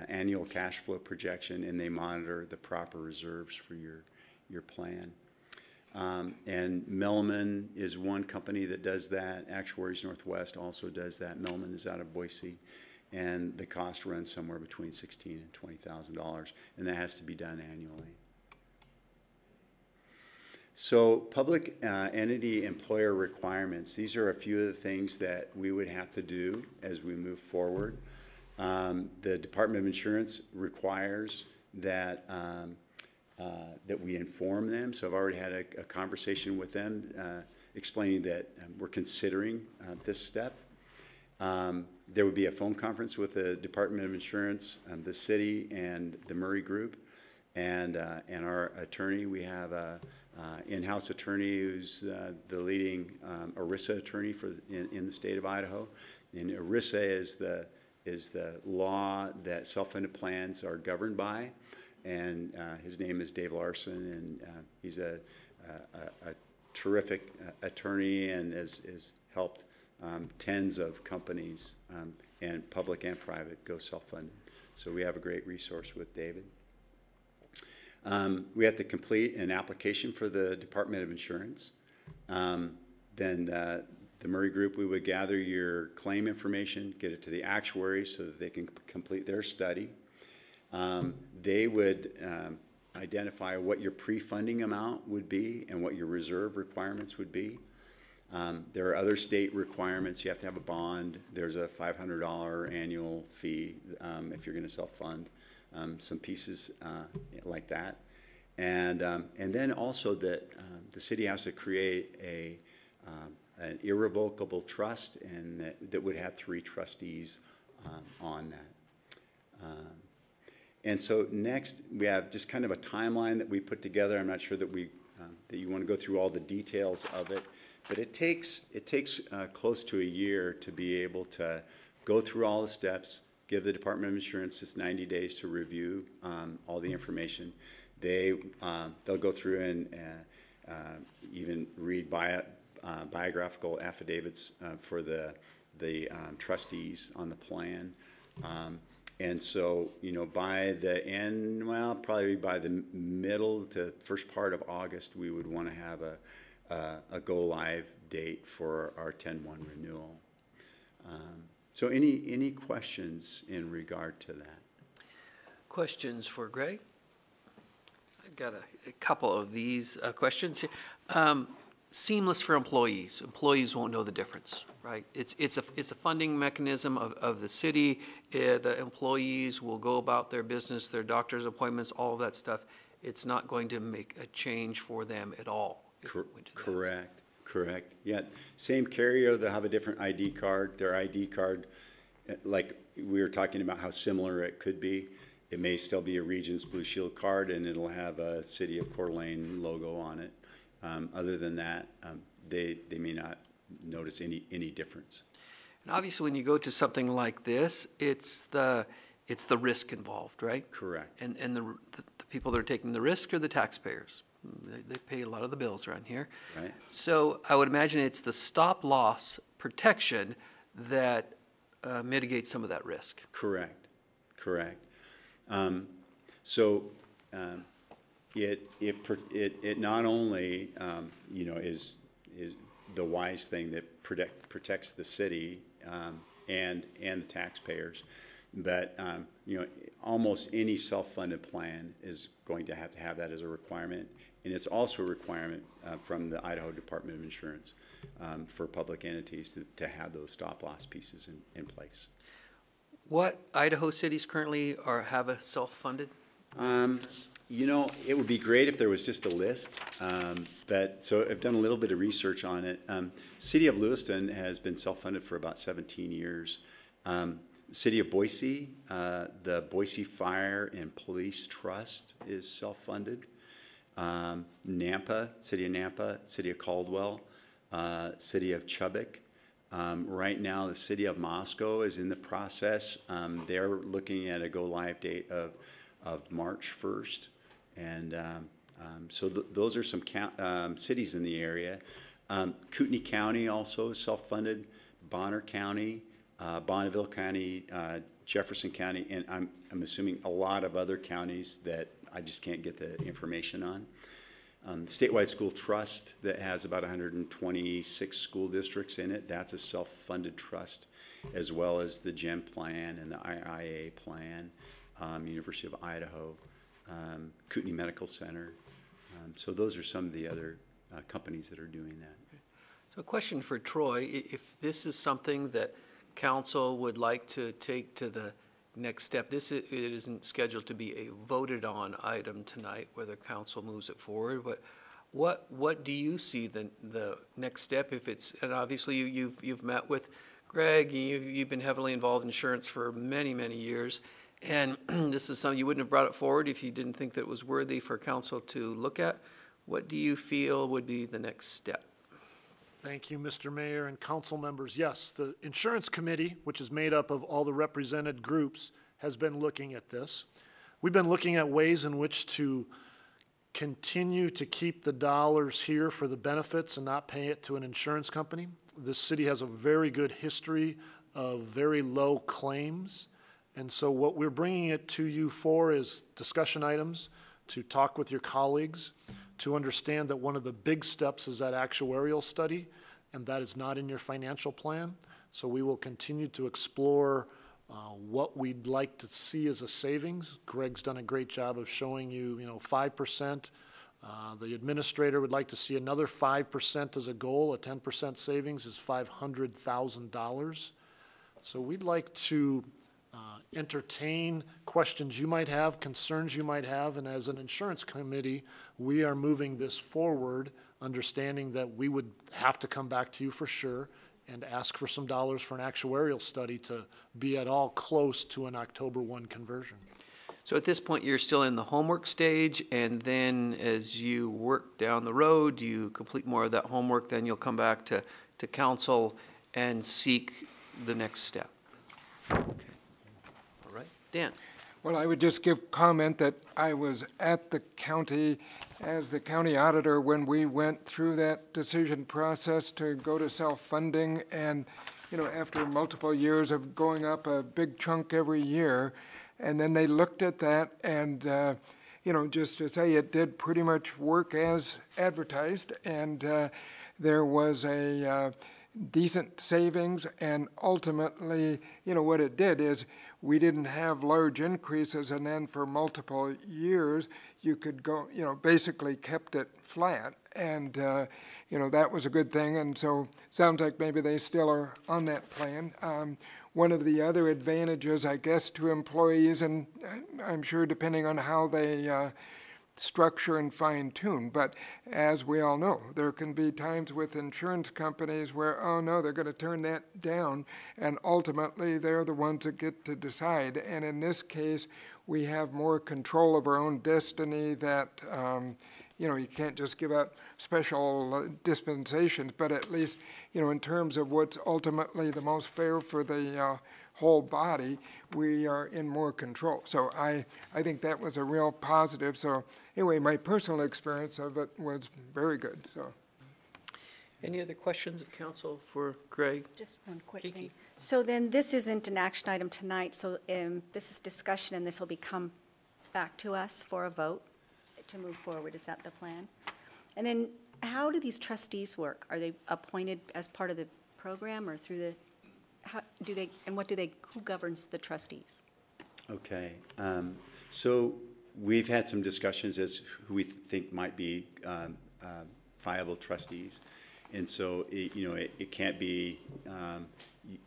annual cash flow projection, and they monitor the proper reserves for your plan. And Milliman is one company that does that. Actuaries Northwest also does that. Milliman is out of Boise, and the cost runs somewhere between $16,000 and $20,000, and that has to be done annually. So public entity employer requirements, these are a few of the things that we would have to do as we move forward. The Department of Insurance requires that that we inform them. So I've already had a conversation with them explaining that we're considering this step. There would be a phone conference with the Department of Insurance, the city, and the Murray Group, and our attorney. We have a in-house attorney who's the leading ERISA attorney in the state of Idaho. And ERISA is the law that self-funded plans are governed by. And his name is Dave Larson, and he's a terrific attorney and has helped tens of companies, and public and private, go self-funded. So we have a great resource with David. We have to complete an application for the Department of Insurance. Then the Murray Group, we would gather your claim information, get it to the actuaries so that they can complete their study. They would identify what your pre-funding amount would be and what your reserve requirements would be. There are other state requirements. You have to have a bond. There's a $500 annual fee if you're going to self-fund, some pieces like that. And then also that the city has to create an irrevocable trust, and that would have 3 trustees on that. And so next, we have just kind of a timeline that we put together. I'm not sure that that you want to go through all the details of it, But it takes close to a year to be able to go through all the steps, give the Department of Insurance this 90 days to review all the information. They'll go through and even read biographical affidavits for the trustees on the plan. And so, you know, by the end, well, probably by the middle to first part of August, we would want to have a go-live date for our 10-1 renewal. So any questions in regard to that? Questions for Greg? I've got a couple of these questions here. Seamless for employees. Employees won't know the difference, right? It's a funding mechanism of the city. The employees will go about their business, their doctor's appointments, all of that stuff. It's not going to make a change for them at all. Correct. Yeah, same carrier, they'll have a different ID card. Their ID card, like we were talking about how similar it could be. It may still be a Regions Blue Shield card, and it'll have a City of Coeur d'Alene logo on it. Other than that, they may not notice any difference. And obviously, when you go to something like this, it's the risk involved, right? Correct. And the people that are taking the risk are the taxpayers. They pay a lot of the bills around here. Right. So I would imagine it's the stop loss protection that mitigates some of that risk. Correct. It not only you know is the wise thing that protects the city and the taxpayers, but you know, almost any self-funded plan is going to have that as a requirement, and it's also a requirement from the Idaho Department of Insurance for public entities to have those stop loss pieces in place. What Idaho cities currently have a self-funded? You know, it would be great if there was just a list, but so I've done a little bit of research on it. City of Lewiston has been self-funded for about 17 years. City of Boise, the Boise Fire and Police Trust is self-funded. Nampa, City of Caldwell, City of Chubbuck. Right now, the City of Moscow is in the process. They're looking at a go-live date of March 1st. And so those are some cities in the area. Kootenai County also is self-funded. Bonner County, Bonneville County, Jefferson County, and I'm assuming a lot of other counties that I just can't get the information on. The statewide school trust that has about 126 school districts in it, that's a self-funded trust, as well as the GEM plan and the IIA plan, University of Idaho, Kootenai Medical Center. So those are some of the other companies that are doing that. So a question for Troy, if this is something that council would like to take to the next step, it isn't scheduled to be a voted on item tonight, whether council moves it forward, but what do you see the next step if it's, and obviously you've met with Greg, you've been heavily involved in insurance for many, many years, and this is something you wouldn't have brought it forward if you didn't think that it was worthy for council to look at. What do you feel would be the next step? Thank you, Mr. Mayor and council members. Yes, the Insurance Committee, which is made up of all the represented groups, has been looking at this. We've been looking at ways in which to continue to keep the dollars here for the benefits and not pay it to an insurance company. This city has a very good history of very low claims. And so what we're bringing it to you for is discussion items, to talk with your colleagues, to understand that one of the big steps is that actuarial study, and that is not in your financial plan. So we will continue to explore what we'd like to see as a savings. Greg's done a great job of showing you, 5%. The administrator would like to see another 5% as a goal. A 10% savings is $500,000. So we'd like to entertain questions you might have, concerns you might have, and as an insurance committee, we are moving this forward, understanding that we would have to come back to you for sure and ask for some dollars for an actuarial study to be at all close to an October 1 conversion. So at this point, you're still in the homework stage, and then as you work down the road, you complete more of that homework, then you'll come back to council and seek the next step. Okay. All right. Dan? Well, I would just give comment that I was at the county as the county auditor when we went through that decision process to go to self-funding. And, you know, after multiple years of going up a big chunk every year, and then they looked at that and, you know, just to say it did pretty much work as advertised. And there was a decent savings, and ultimately, you know, what it did is we didn't have large increases, and then for multiple years, you could go, you know, basically kept it flat, and, you know, that was a good thing, and so sounds like maybe they still are on that plan. One of the other advantages, I guess, to employees, and I'm sure depending on how they structure and fine-tune, but as we all know, there can be times with insurance companies where, oh no, they're going to turn that down, and ultimately they're the ones that get to decide. And in this case, we have more control of our own destiny that, you know, you can't just give out special dispensations, but at least, you know, in terms of what's ultimately the most fair for the whole body, we are in more control. So I think that was a real positive. So anyway, my personal experience of it was very good. So. Any other questions of council for Greg? Just one quick Kiki. thing. So then this isn't an action item tonight, so this is discussion, and this will come back to us for a vote to move forward. Is that the plan? And then how do these trustees work? Are they appointed as part of the program or through the, how do they, and what do they, who governs the trustees? Okay, so we've had some discussions as who we think might be viable trustees. And so, you know, it can't be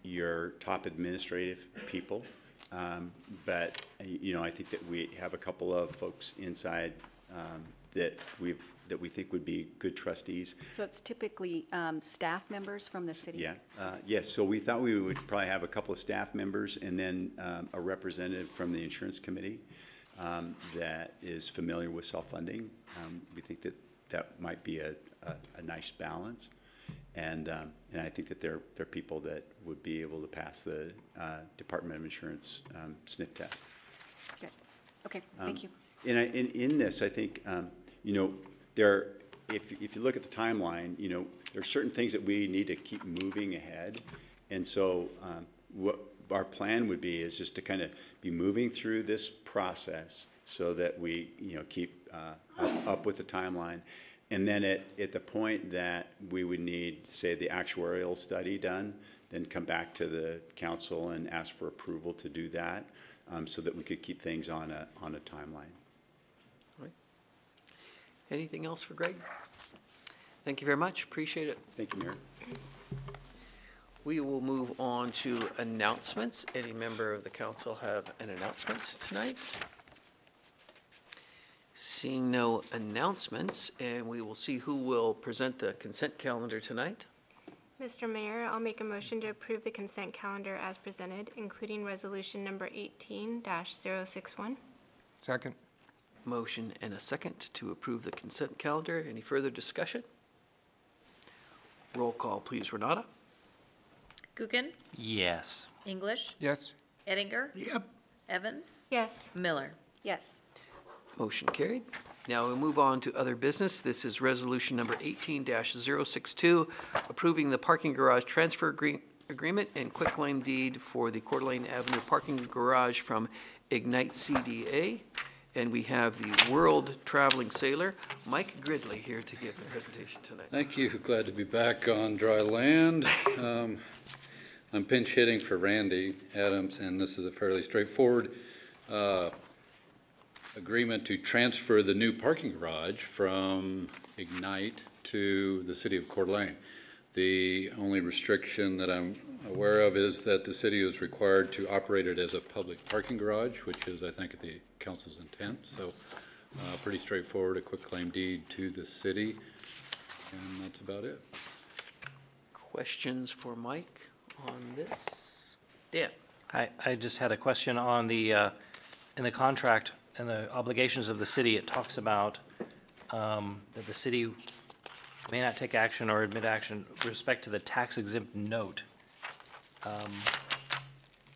your top administrative people, but, you know, I think that we have a couple of folks inside that we think would be good trustees. So it's typically staff members from the city? Yeah, yes, so we thought we would probably have a couple of staff members and then a representative from the insurance committee that is familiar with self-funding. We think that that might be a nice balance. And I think that they're people that would be able to pass the Department of Insurance SNP test. Good. Okay, thank you. In this, I think, you know, if you look at the timeline, you know, there are certain things that we need to keep moving ahead. And so what our plan would be is just to kind of be moving through this process so that we, you know, keep up with the timeline. And then at the point that we would need, say, the actuarial study done, then come back to the council and ask for approval to do that so that we could keep things on a timeline. Anything else for Greg? Thank you very much. Appreciate it. Thank you, Mayor. We will move on to announcements. Any member of the council have an announcement tonight? Seeing no announcements, and we will see who will present the consent calendar tonight. Mr. Mayor, I'll make a motion to approve the consent calendar as presented, including resolution number 18-061. Second. Motion and a second to approve the consent calendar. Any further discussion? Roll call, please, Renata. Gookin, Yes. English, Yes. Ettinger, Yep. Evans, Yes. Miller. Yes. Motion carried. Now we'll move on to other business. This is resolution number 18-062, approving the parking garage transfer agreement and quitclaim deed for the Coeur d'Alene Avenue parking garage from Ignite CDA. And we have the World Traveling Sailor, Mike Gridley, here to give the presentation tonight. Thank you. Glad to be back on dry land. I'm pinch hitting for Randy Adams, and this is a fairly straightforward agreement to transfer the new parking garage from Ignite to the city of Coeur d'Alene. The only restriction that I'm aware of is that the city is required to operate it as a public parking garage, which is, I think, the council's intent. So pretty straightforward, a quitclaim deed to the city, and that's about it. Questions for Mike on this? Dan? I just had a question on the in the contract and the obligations of the city, it talks about that the city may not take action or admit action with respect to the tax exempt note.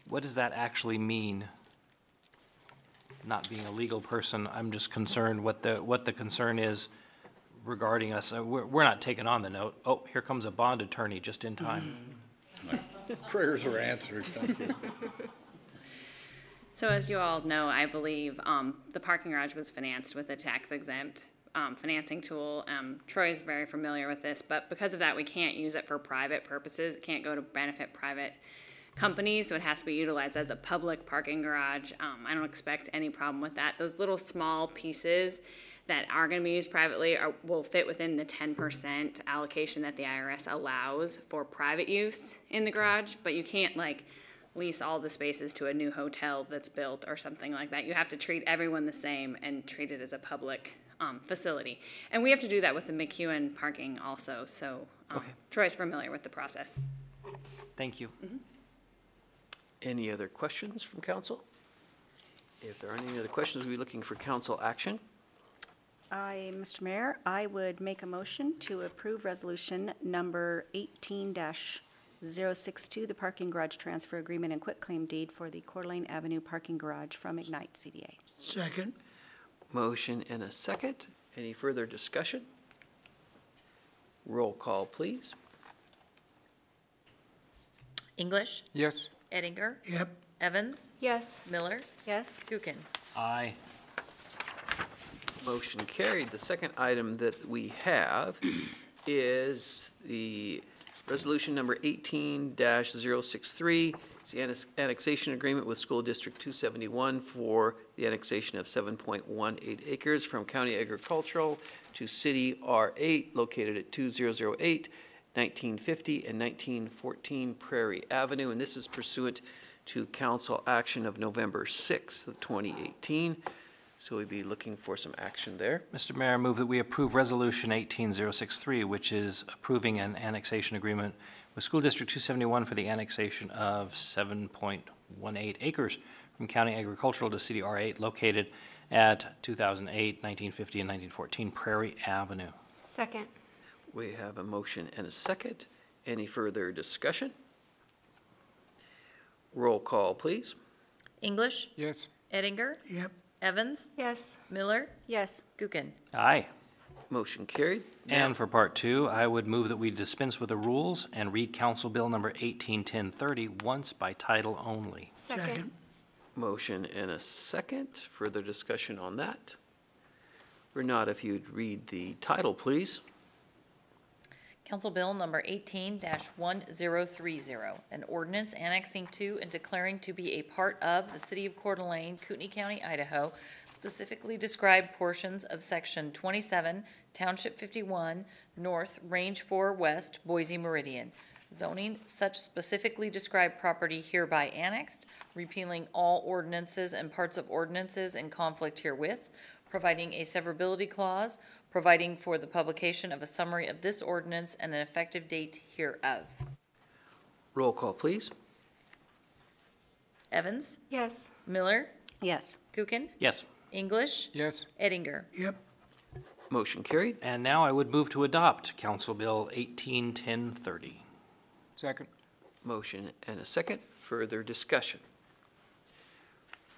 What does that actually mean? Not being a legal person, I'm just concerned what the concern is regarding us. We're not taking on the note. Oh, here comes a bond attorney just in time. Prayers are answered, thank you. So as you all know, I believe the parking garage was financed with a tax exempt financing tool. Troy is very familiar with this, but because of that, we can't use it for private purposes. It can't go to benefit private companies, so it has to be utilized as a public parking garage. I don't expect any problem with that. Those little small pieces that are going to be used privately will fit within the 10% allocation that the IRS allows for private use in the garage, but you can't like lease all the spaces to a new hotel that's built or something like that. You have to treat everyone the same and treat it as a public facility. And we have to do that with the McEwen parking also, so Troy's familiar with the process. Thank you. Any other questions from council? If there aren't any other questions, we'll be looking for council action. Mr. Mayor, I would make a motion to approve resolution number 18-062, the parking garage transfer agreement and quitclaim deed for the Coeur d'Alene Avenue parking garage from Ignite CDA. Second. Motion and a second. Any further discussion? Roll call, please. English, Yes. Eddinger, Yep. Evans, Yes. Miller, Yes? Gookin. Aye. Motion carried. The second item that we have is the resolution number 18-063. It's the annexation agreement with School District 271 for the annexation of 7.18 acres from County Agricultural to City R8 located at 2008, 1950, and 1914 Prairie Avenue. And this is pursuant to council action of November 6th of 2018. So we'd be looking for some action there. Mr. Mayor, I move that we approve Resolution 18063, which is approving an annexation agreement with School District 271 for the annexation of 7.18 acres from County Agricultural to City R8 located at 2008, 1950, and 1914 Prairie Avenue. Second. We have a motion and a second. Any further discussion? Roll call, please. English, Yes. Eddinger, Yep. Evans, Yes. Miller, Yes. Gookin. Aye. Motion carried. And for Part 2, I would move that we dispense with the rules and read Council Bill Number 181030 once by title only. Second. Motion and a second. Further discussion on that? Renata, if you'd read the title, please. Council Bill Number 18-1030, an ordinance annexing to and declaring to be a part of the City of Coeur d'Alene, Kootenai County, Idaho, specifically described portions of Section 27, Township 51, North, Range 4 West, Boise Meridian. Zoning such specifically described property hereby annexed, repealing all ordinances and parts of ordinances in conflict herewith, providing a severability clause, providing for the publication of a summary of this ordinance and an effective date hereof. Roll call, please. Evans, Yes. Miller, Yes. Gookin, Yes. English, Yes. Eddinger. Yep. Motion carried. And now I would move to adopt Council Bill 181030. Second. Motion and a second. Further discussion.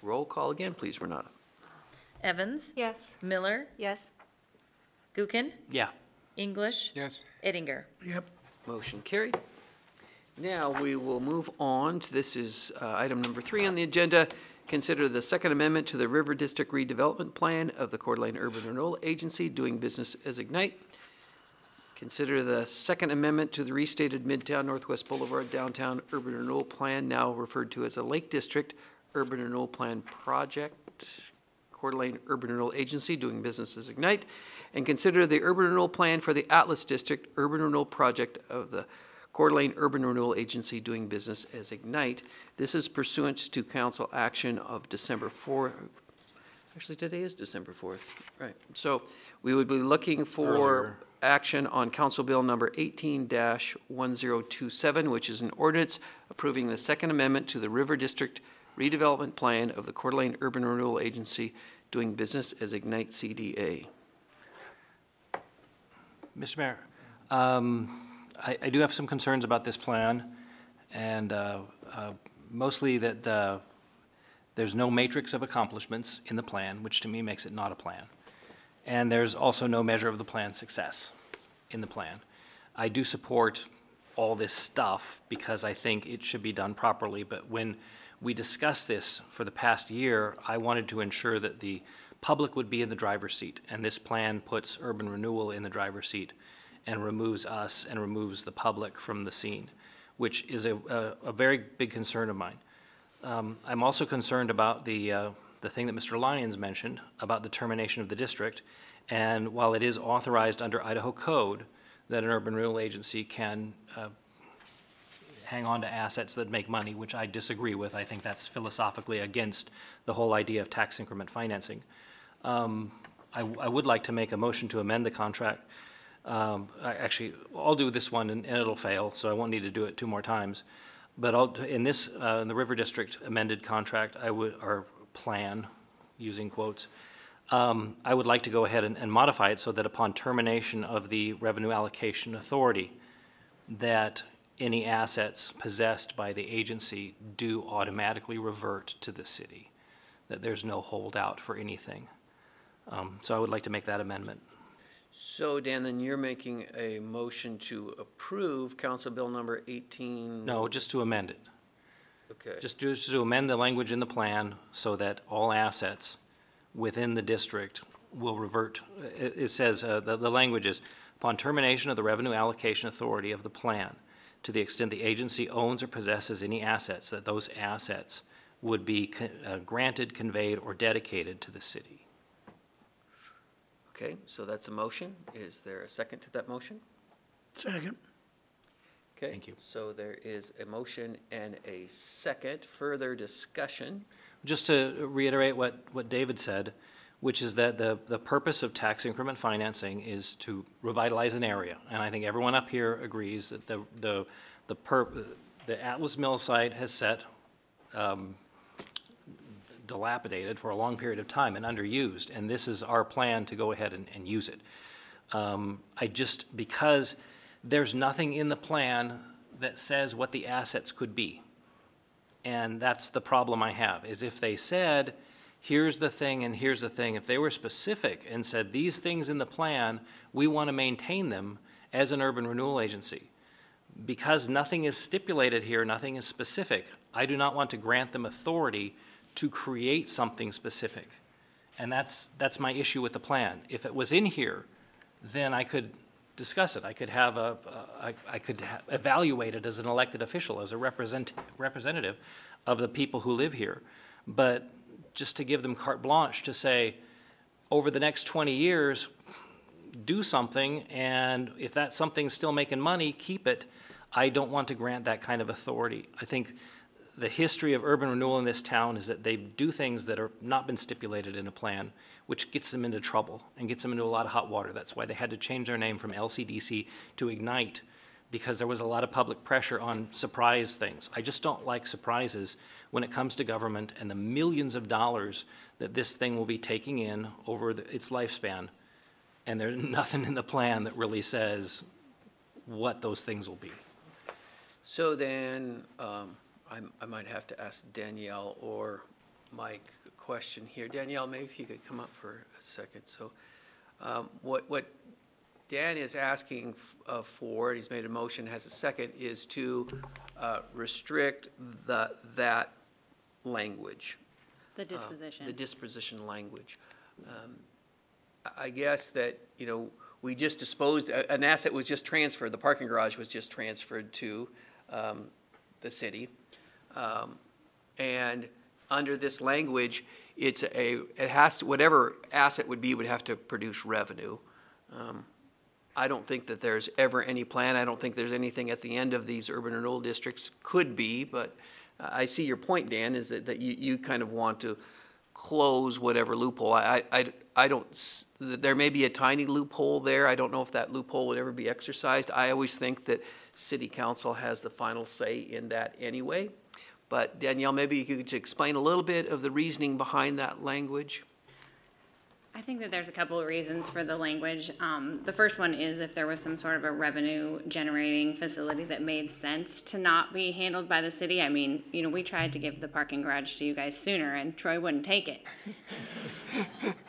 Roll call again, please, Renata. Evans, Yes. Miller, Yes. Gookin, Yeah. English, Yes. Eddinger. Yep. Motion carried. Now we will move on to, this is item number 3 on the agenda. Consider the Second Amendment to the River District Redevelopment Plan of the Coeur d'Alene Urban Renewal Agency doing business as Ignite. Consider the Second Amendment to the restated Midtown Northwest Boulevard Downtown Urban Renewal Plan, now referred to as a Lake District Urban Renewal Plan Project, Coeur d'Alene Urban Renewal Agency doing business as Ignite, and consider the Urban Renewal Plan for the Atlas District Urban Renewal Project of the Coeur d'Alene Urban Renewal Agency doing business as Ignite. This is pursuant to council action of December 4th. Actually, today is December 4th, right. So we would be looking for Earlier. action on Council Bill number 18-1027, which is an ordinance approving the Second Amendment to the River District redevelopment plan of the Coeur d'Alene Urban Renewal Agency doing business as Ignite CDA. Mr. Mayor, I do have some concerns about this plan, and mostly that there's no matrix of accomplishments in the plan, which to me makes it not a plan. And there's also no measure of the plan's success in the plan. I do support all this stuff because I think it should be done properly, but when we discussed this for the past year, I wanted to ensure that the public would be in the driver's seat, and this plan puts urban renewal in the driver's seat and removes us and removes the public from the scene, which is a very big concern of mine. I'm also concerned about the thing that Mr. Lyons mentioned about the termination of the district, and while it is authorized under Idaho code that an urban renewal agency can hang on to assets that make money, which I disagree with. I think that's philosophically against the whole idea of tax increment financing. I would like to make a motion to amend the contract. Actually, I'll do this one and it'll fail, so I won't need to do it 2 more times. But in this, in the River District amended contract, or plan, using quotes, I would like to go ahead and modify it so that upon termination of the Revenue Allocation Authority, that any assets possessed by the agency do automatically revert to the city, that there's no holdout for anything. So I would like to make that amendment. So, Dan, then you're making a motion to approve Council Bill number 18? No, just to amend it. Okay. Just to amend the language in the plan so that all assets within the district will revert. It says, the language is, upon termination of the Revenue Allocation Authority of the plan, to the extent the agency owns or possesses any assets, that those assets would be granted, conveyed, or dedicated to the city. Okay, so that's a motion. Is there a second to that motion? Second. Okay. Thank you. So there is a motion and a second. Further discussion? Just to reiterate what David said, which is that the purpose of tax increment financing is to revitalize an area. And I think everyone up here agrees that the Atlas Mill site has set dilapidated for a long period of time and underused, and this is our plan to go ahead and use it. Because there's nothing in the plan that says what the assets could be. And that's the problem I have, is if they said, here's the thing and here's the thing, if they were specific and said, these things in the plan, we want to maintain them as an urban renewal agency. Because nothing is stipulated here, nothing is specific, I do not want to grant them authority to create something specific. And that's my issue with the plan. If it was in here, then I could discuss it. I could evaluate it as an elected official, as a representative of the people who live here. But just to give them carte blanche to say, over the next 20 years, do something, and if that something's still making money, keep it. I don't want to grant that kind of authority. I think the history of urban renewal in this town is that they do things that are not been stipulated in a plan, which gets them into trouble and gets them into a lot of hot water. That's why they had to change their name from LCDC to Ignite, because there was a lot of public pressure on surprise things. I just don't like surprises when it comes to government and the millions of dollars that this thing will be taking in over its lifespan. And there's nothing in the plan that really says what those things will be. So then, I might have to ask Danielle or Mike a question here. Danielle, maybe if you could come up for a second. So what Dan is asking for, he's made a motion, has a second, is to restrict that language. The disposition. The disposition language. I guess that, we just disposed, an asset was just transferred, the parking garage was just transferred to the city. And under this language, whatever asset would have to produce revenue. I don't think that there's ever any plan. I don't think there's anything at the end of these urban renewal districts. Could be, but I see your point, Dan, is that you kind of want to close whatever loophole. I don't, there may be a tiny loophole there. I don't know if that loophole would ever be exercised. I always think that city council has the final say in that anyway. But Danielle, maybe you could explain a little bit of the reasoning behind that language? I think that there's a couple of reasons for the language. The first one is if there was some sort of a revenue generating facility that made sense to not be handled by the city. I mean, you know, we tried to give the parking garage to you guys sooner and Troy wouldn't take it.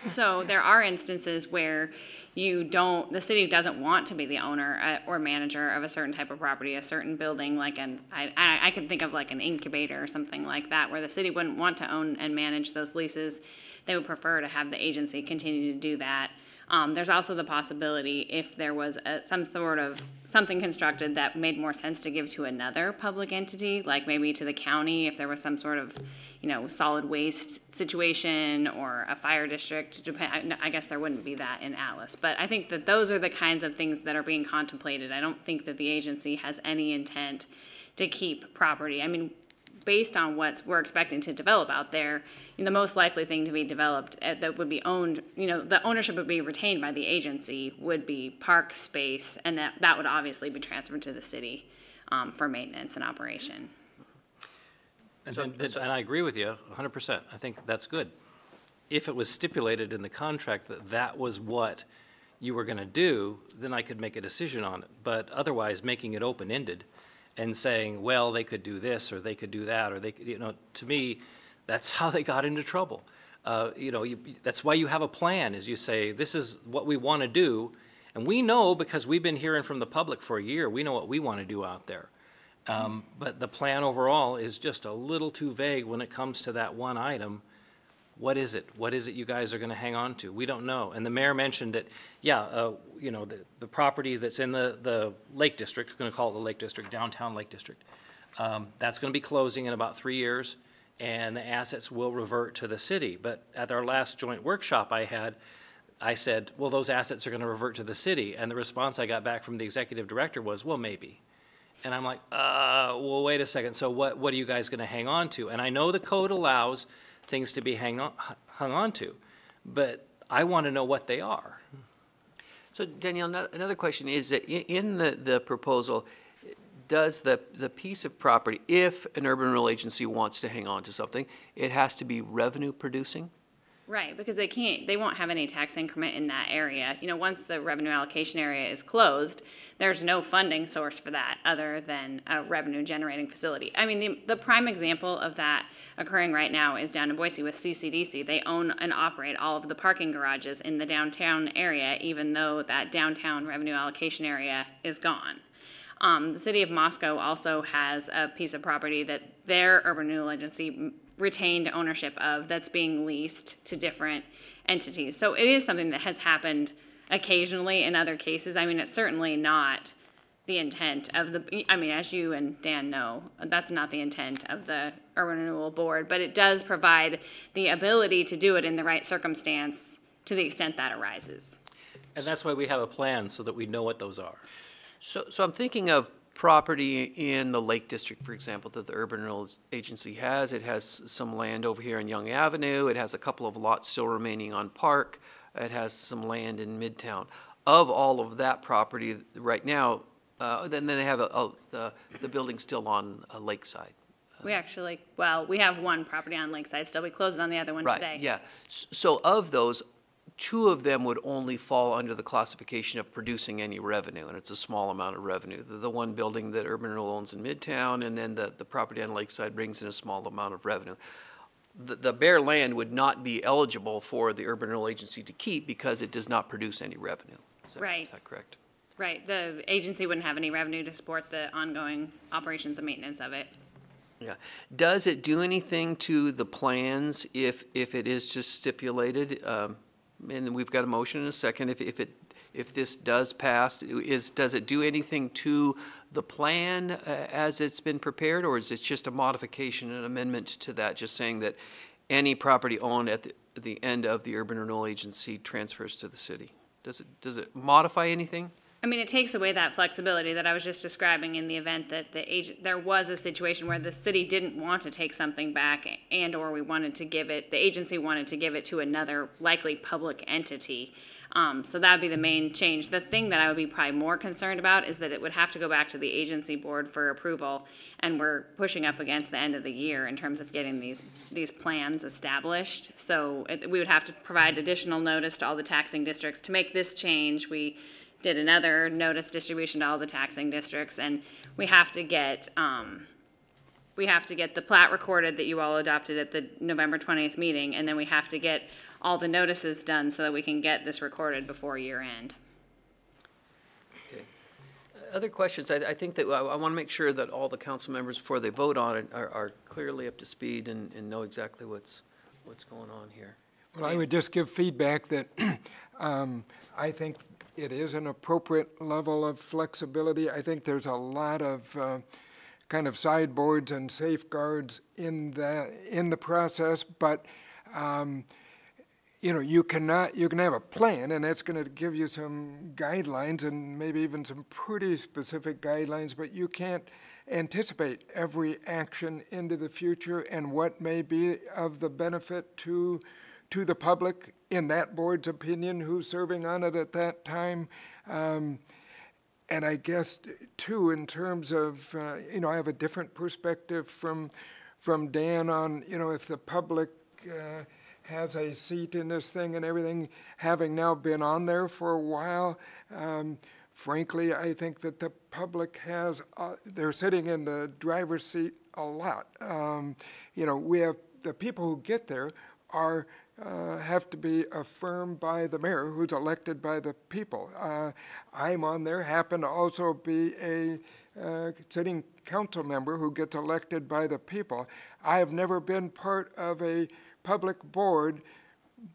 So there are instances where the city doesn't want to be the owner or manager of a certain type of property, a certain building, like I can think of like an incubator or something like that, where the city wouldn't want to own and manage those leases. They would prefer to have the agency continue to do that. There's also the possibility if there was some sort of something constructed that made more sense to give to another public entity, like maybe to the county, if there was some sort of, you know, solid waste situation or a fire district. I guess there wouldn't be that in Atlas, but I think that those are the kinds of things that are being contemplated. I don't think that the agency has any intent to keep property. I mean, based on what we're expecting to develop out there, you know, the most likely thing to be developed that would be owned, you know, the ownership would be retained by the agency would be park space, and that would obviously be transferred to the city for maintenance and operation. And I agree with you 100%. I think that's good. If it was stipulated in the contract that that was what you were going to do, then I could make a decision on it. But otherwise, making it open-ended and saying, well, they could do this or they could do that, or they could, you know, to me, that's how they got into trouble. You know, that's why you have a plan, is you say, this is what we want to do, and we know, because we've been hearing from the public for a year, we know what we want to do out there. But the plan overall is just a little too vague when it comes to that one item. What is it? What is it you guys are going to hang on to? We don't know. And the mayor mentioned that, yeah, you know, the property that's in the Lake District, we're going to call it the Lake District, downtown Lake District, that's going to be closing in about 3 years, and the assets will revert to the city. But at our last joint workshop I said, well, those assets are going to revert to the city. And the response I got back from the executive director was, well, maybe. And I'm like, well, wait a second. So what are you guys going to hang on to? And I know the code allows things to be hung on to, but I want to know what they are. So Danielle, another question is that in the proposal, does the piece of property, if an urban renewal agency wants to hang on to something, it has to be revenue producing? Right, because they won't have any tax increment in that area. You know, once the revenue allocation area is closed, there's no funding source for that other than a revenue generating facility. I mean, the prime example of that occurring right now is down in Boise with CCDC. They own and operate all of the parking garages in the downtown area, even though that downtown revenue allocation area is gone. The city of Moscow also has a piece of property that their urban renewal agency retained ownership of that's being leased to different entities. So it is something that has happened occasionally in other cases. I mean, it's certainly not the intent of I mean, as you and Dan know, that's not the intent of the Urban Renewal Board, but it does provide the ability to do it in the right circumstance to the extent that arises. And that's why we have a plan, so that we know what those are. So I'm thinking of property in the Lake District, for example, that the Urban Renewal Agency has. It has some land over here in Young Avenue. It has a couple of lots still remaining on Park. It has some land in Midtown. Of all of that property right now, then they have the building still on Lakeside. We actually, well, we have one property on Lakeside still. We closed on the other one today. Right, yeah. So of those, 2 of them would only fall under the classification of producing any revenue, and it's a small amount of revenue. The one building that Urban Renewal owns in Midtown, and then the property on Lakeside brings in a small amount of revenue. The bare land would not be eligible for the Urban Renewal Agency to keep because it does not produce any revenue. Is that correct? Right. The agency wouldn't have any revenue to support the ongoing operations and maintenance of it. Yeah. Does it do anything to the plans if it is just stipulated? And we've got a motion in a second. If this does pass, does it do anything to the plan as it's been prepared, or is it just a modification, an amendment to that, just saying that any property owned at the end of the Urban Renewal Agency transfers to the city? Does it modify anything? I mean, it takes away that flexibility that I was just describing in the event that there was a situation where the city didn't want to take something back or we wanted to give it, the agency wanted to give it to another likely public entity. So that'd be the main change. The thing that I would be probably more concerned about is that it would have to go back to the agency board for approval, and we're pushing up against the end of the year in terms of getting these plans established. So we would have to provide additional notice to all the taxing districts to make this change. We did another notice distribution to all the taxing districts, and we have to get the plat recorded that you all adopted at the November 20th meeting, and then we have to get all the notices done so that we can get this recorded before year end. Okay. Other questions? I think that I want to make sure that all the council members, before they vote on it, are clearly up to speed and know exactly what's going on here. Well, I would just give feedback that I think it is an appropriate level of flexibility. I think there's a lot of kind of sideboards and safeguards in the process, but you know, you can have a plan, and that's going to give you some guidelines and maybe even some pretty specific guidelines, but you can't anticipate every action into the future and what may be of the benefit to the public, in that board's opinion, who's serving on it at that time. And I guess, too, in terms of, you know, I have a different perspective from Dan on, you know, if the public has a seat in this thing and everything, having now been on there for a while. Frankly, I think that the public has, they're sitting in the driver's seat a lot. You know, we have, the people who get there are, have to be affirmed by the mayor, who's elected by the people. I'm on there, happen to also be a sitting council member who gets elected by the people. I have never been part of a public board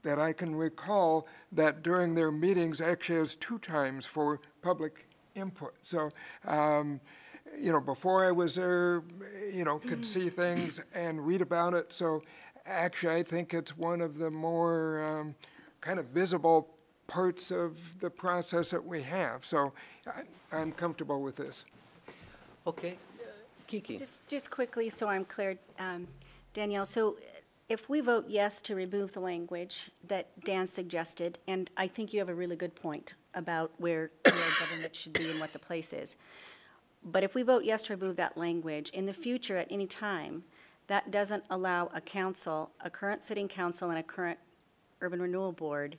that I can recall that during their meetings actually has 2 times for public input. So, you know, before I was there, you know, could see things and read about it. So actually, I think it's one of the more kind of visible parts of the process that we have. So I'm comfortable with this. Okay. Kiki. Just quickly, so I'm clear, Danielle, so if we vote yes to remove the language that Dan suggested, and I think you have a really good point about where government should be and what the place is, but if we vote yes to remove that language, in the future, at any time, that doesn't allow a council, a current sitting council and a current urban renewal board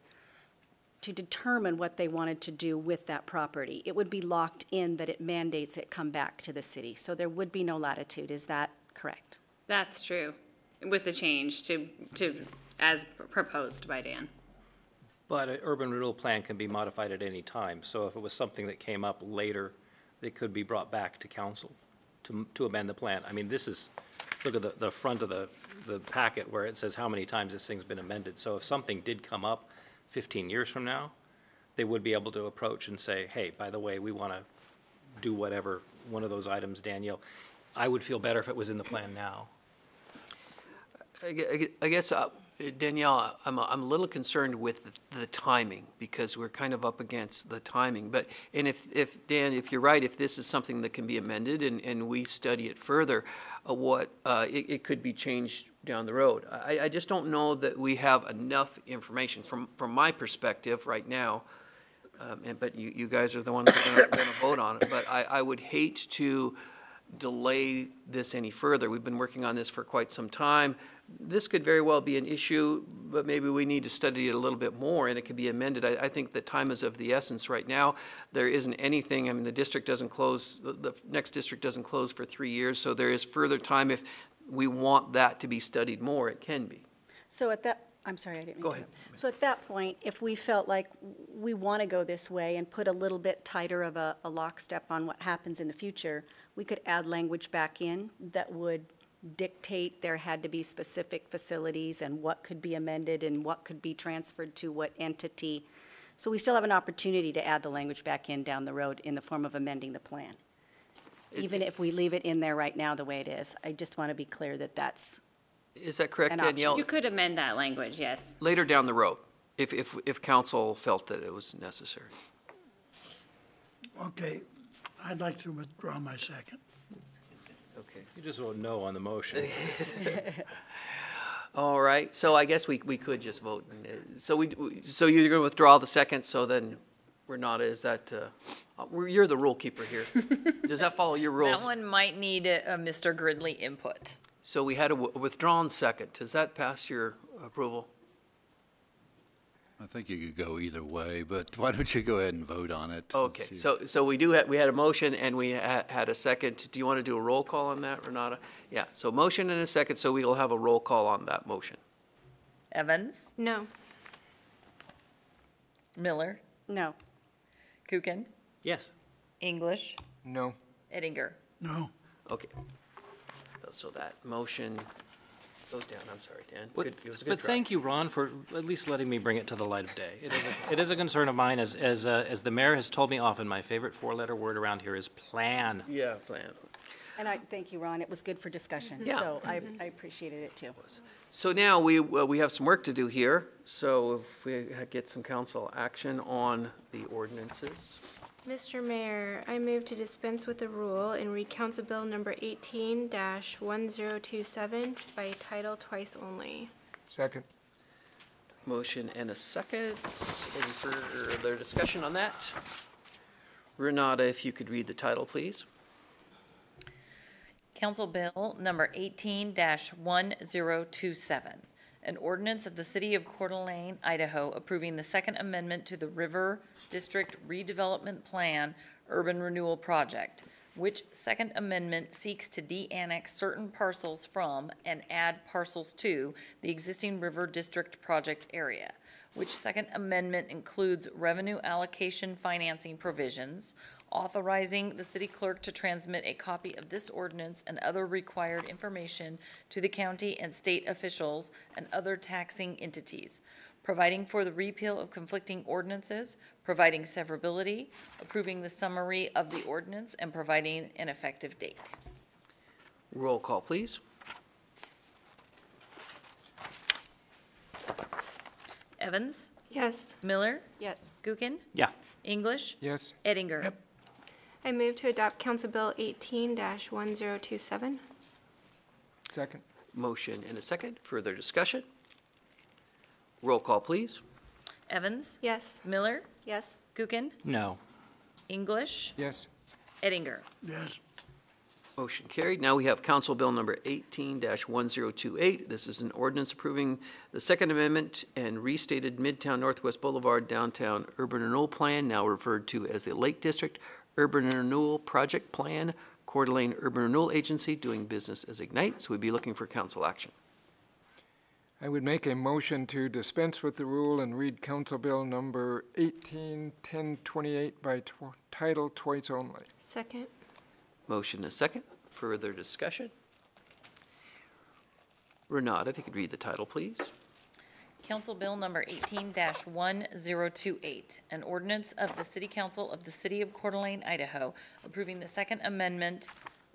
to determine what they wanted to do with that property. It would be locked in that it mandates it come back to the city. So there would be no latitude. Is that correct? That's true, with the change to as proposed by Dan. But an urban renewal plan can be modified at any time. So if it was something that came up later, it could be brought back to council to amend the plan. I mean, this is, look at the front of the packet where it says how many times this thing's been amended. So if something did come up 15 years from now, they would be able to approach and say, hey, by the way, we want to do whatever, one of those items, Danielle. I would feel better if it was in the plan now. I guess, Danielle, I'm a little concerned with the timing, because we're kind of up against the timing. But, and if Dan, if you're right, if this is something that can be amended and we study it further, it could be changed down the road. I just don't know that we have enough information from my perspective right now. But you guys are the ones that are going to vote on it. But I would hate to delay this any further. We've been working on this for quite some time. This could very well be an issue, but maybe we need to study it a little bit more, and it could be amended. I think that time is of the essence right now. There isn't anything, I mean, the district doesn't close, the next district doesn't close for 3 years, so there is further time. If we want that to be studied more, it can be. So at that, I'm sorry, I didn't mean to. Go ahead. So at that point, if we felt like we want to go this way and put a little bit tighter of a lockstep on what happens in the future, we could add language back in that would dictate there had to be specific facilities and what could be amended and what could be transferred to what entity. So we still have an opportunity to add the language back in down the road in the form of amending the plan. Even if we leave it in there right now the way it is. I just want to be clear that that's. Is that correct, an option. Danielle? You could amend that language, yes. Later down the road, if council felt that it was necessary. Okay, I'd like to withdraw my second. Okay. You just vote no on the motion. All right, so I guess we could just vote. So so you're going to withdraw the second, so then Renata, is that, you're the rule keeper here. Does that follow your rules? That one might need a Mr. Gridley input. So we had a withdrawn second. Does that pass your approval? I think you could go either way, but why don't you go ahead and vote on it? Okay, since so we had a motion and we had a second. Do you want to do a roll call on that, Renata? Yeah, so motion and a second, so we will have a roll call on that motion. Evans? No. Miller? No. Kuchen? Yes. English? No. Eddinger? No. Okay. So that motion goes down. I'm sorry, Dan. But, Good, it was a good but try. thank you, Ron, for at least letting me bring it to the light of day. It is a concern of mine, as the mayor has told me often, my favorite four-letter word around here is plan. Yeah, plan. And I, thank you, Ron, it was good for discussion. Yeah. So I appreciated it too. So now we have some work to do here. So if we get some council action on the ordinances. Mr. Mayor, I move to dispense with the rule and read Council Bill number 18-1027 by title twice only. Second. Motion and a second. Any further discussion on that? Renata, if you could read the title, please. Council Bill number 18-1027, an ordinance of the City of Coeur d'Alene, Idaho, approving the Second Amendment to the River District Redevelopment Plan Urban Renewal Project, which Second Amendment seeks to de-annex certain parcels from and add parcels to the existing River District project area, which Second Amendment includes revenue allocation financing provisions, authorizing the city clerk to transmit a copy of this ordinance and other required information to the county and state officials and other taxing entities, providing for the repeal of conflicting ordinances, providing severability, approving the summary of the ordinance, and providing an effective date. Roll call, please. Evans? Yes. Miller? Yes. Gookin? Yeah. English? Yes. Eddinger? I move to adopt Council Bill 18-1027. Second. Motion and a second. Further discussion? Roll call, please. Evans? Yes. Miller? Yes. Gookin? No. English? Yes. Eddinger? Yes. Motion carried. Now we have Council Bill number 18-1028. This is an ordinance approving the Second Amendment and restated Midtown Northwest Boulevard Downtown Urban Renewal Plan, now referred to as the Lake District Urban Renewal Project Plan, Coeur d'Alene Urban Renewal Agency, doing business as Ignite. So we'd be looking for council action. I would make a motion to dispense with the rule and read Council Bill number 18-1028 by title twice only. Second. Motion and a second. Further discussion? Renata, if you could read the title, please. Council Bill number 18-1028, an ordinance of the City Council of the City of Coeur d'Alene, Idaho, approving the Second Amendment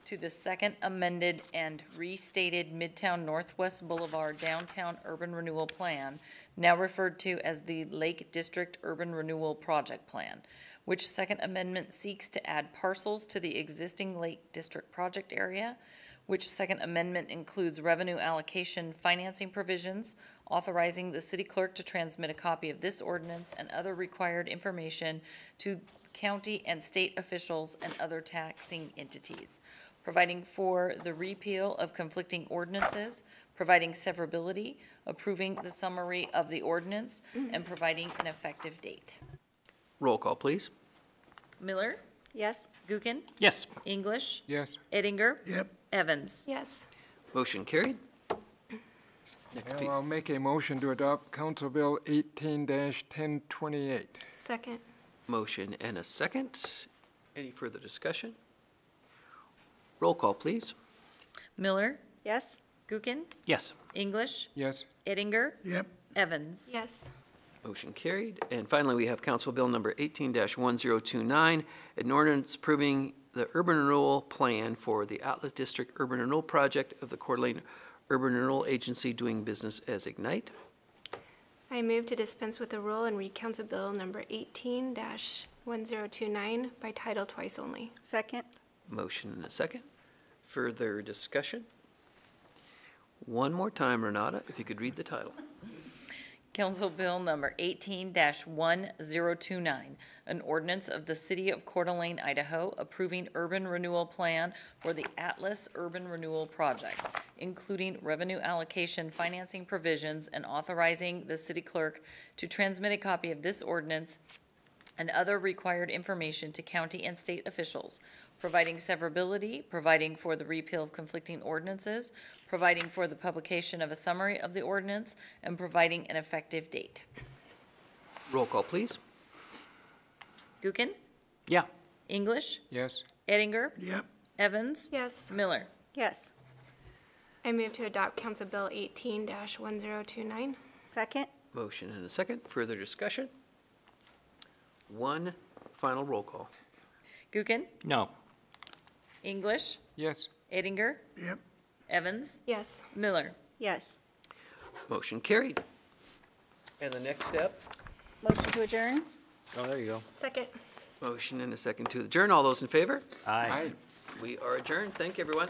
to the Second Amended and Restated Midtown Northwest Boulevard Downtown Urban Renewal Plan, now referred to as the Lake District Urban Renewal Project Plan, which Second Amendment seeks to add parcels to the existing Lake District project area, which Second Amendment includes revenue allocation financing provisions, authorizing the city clerk to transmit a copy of this ordinance and other required information to county and state officials and other taxing entities, providing for the repeal of conflicting ordinances, providing severability, approving the summary of the ordinance, and providing an effective date. Roll call, please. Miller? Yes. Gookin? Yes. English? Yes. Eddinger? Yep. Evans? Yes. Motion carried. Next, Now please. I'll make a motion to adopt Council Bill 18-1028. Second. Motion and a second. Any further discussion? Roll call, please. Miller? Yes. Gookin? Yes. English? Yes. Eddinger? Yep. Evans? Yes. Motion carried. And finally, we have Council Bill number 18-1029, an ordinance approving the urban renewal plan for the Atlas District Urban Renewal Project of the Coeur d'Alene Urban Renewal Agency, doing business as Ignite. I move to dispense with the rule and read Council Bill number 18-1029 by title twice only. Second. Motion and a second. Further discussion? One more time, Renata, if you could read the title. Council Bill number 18-1029, an ordinance of the City of Coeur d'Alene, Idaho, approving urban renewal plan for the Atlas Urban Renewal Project, including revenue allocation financing provisions and authorizing the city clerk to transmit a copy of this ordinance and other required information to county and state officials, providing severability, providing for the repeal of conflicting ordinances, providing for the publication of a summary of the ordinance, and providing an effective date. Roll call, please. Gookin? Yeah. English? Yes. Eddinger? Yep. Evans? Yes. Miller? Yes. I move to adopt Council Bill 18-1029. Second? Motion and a second. Further discussion? One final roll call. Gookin? No. English? Yes. Eddinger? Yep. Evans? Yes. Miller? Yes. Motion carried. And the next step, Motion to adjourn? Oh, there you go. Second. motion and a second to adjourn. All those in favor? Aye. We are adjourned. Thank you, everyone.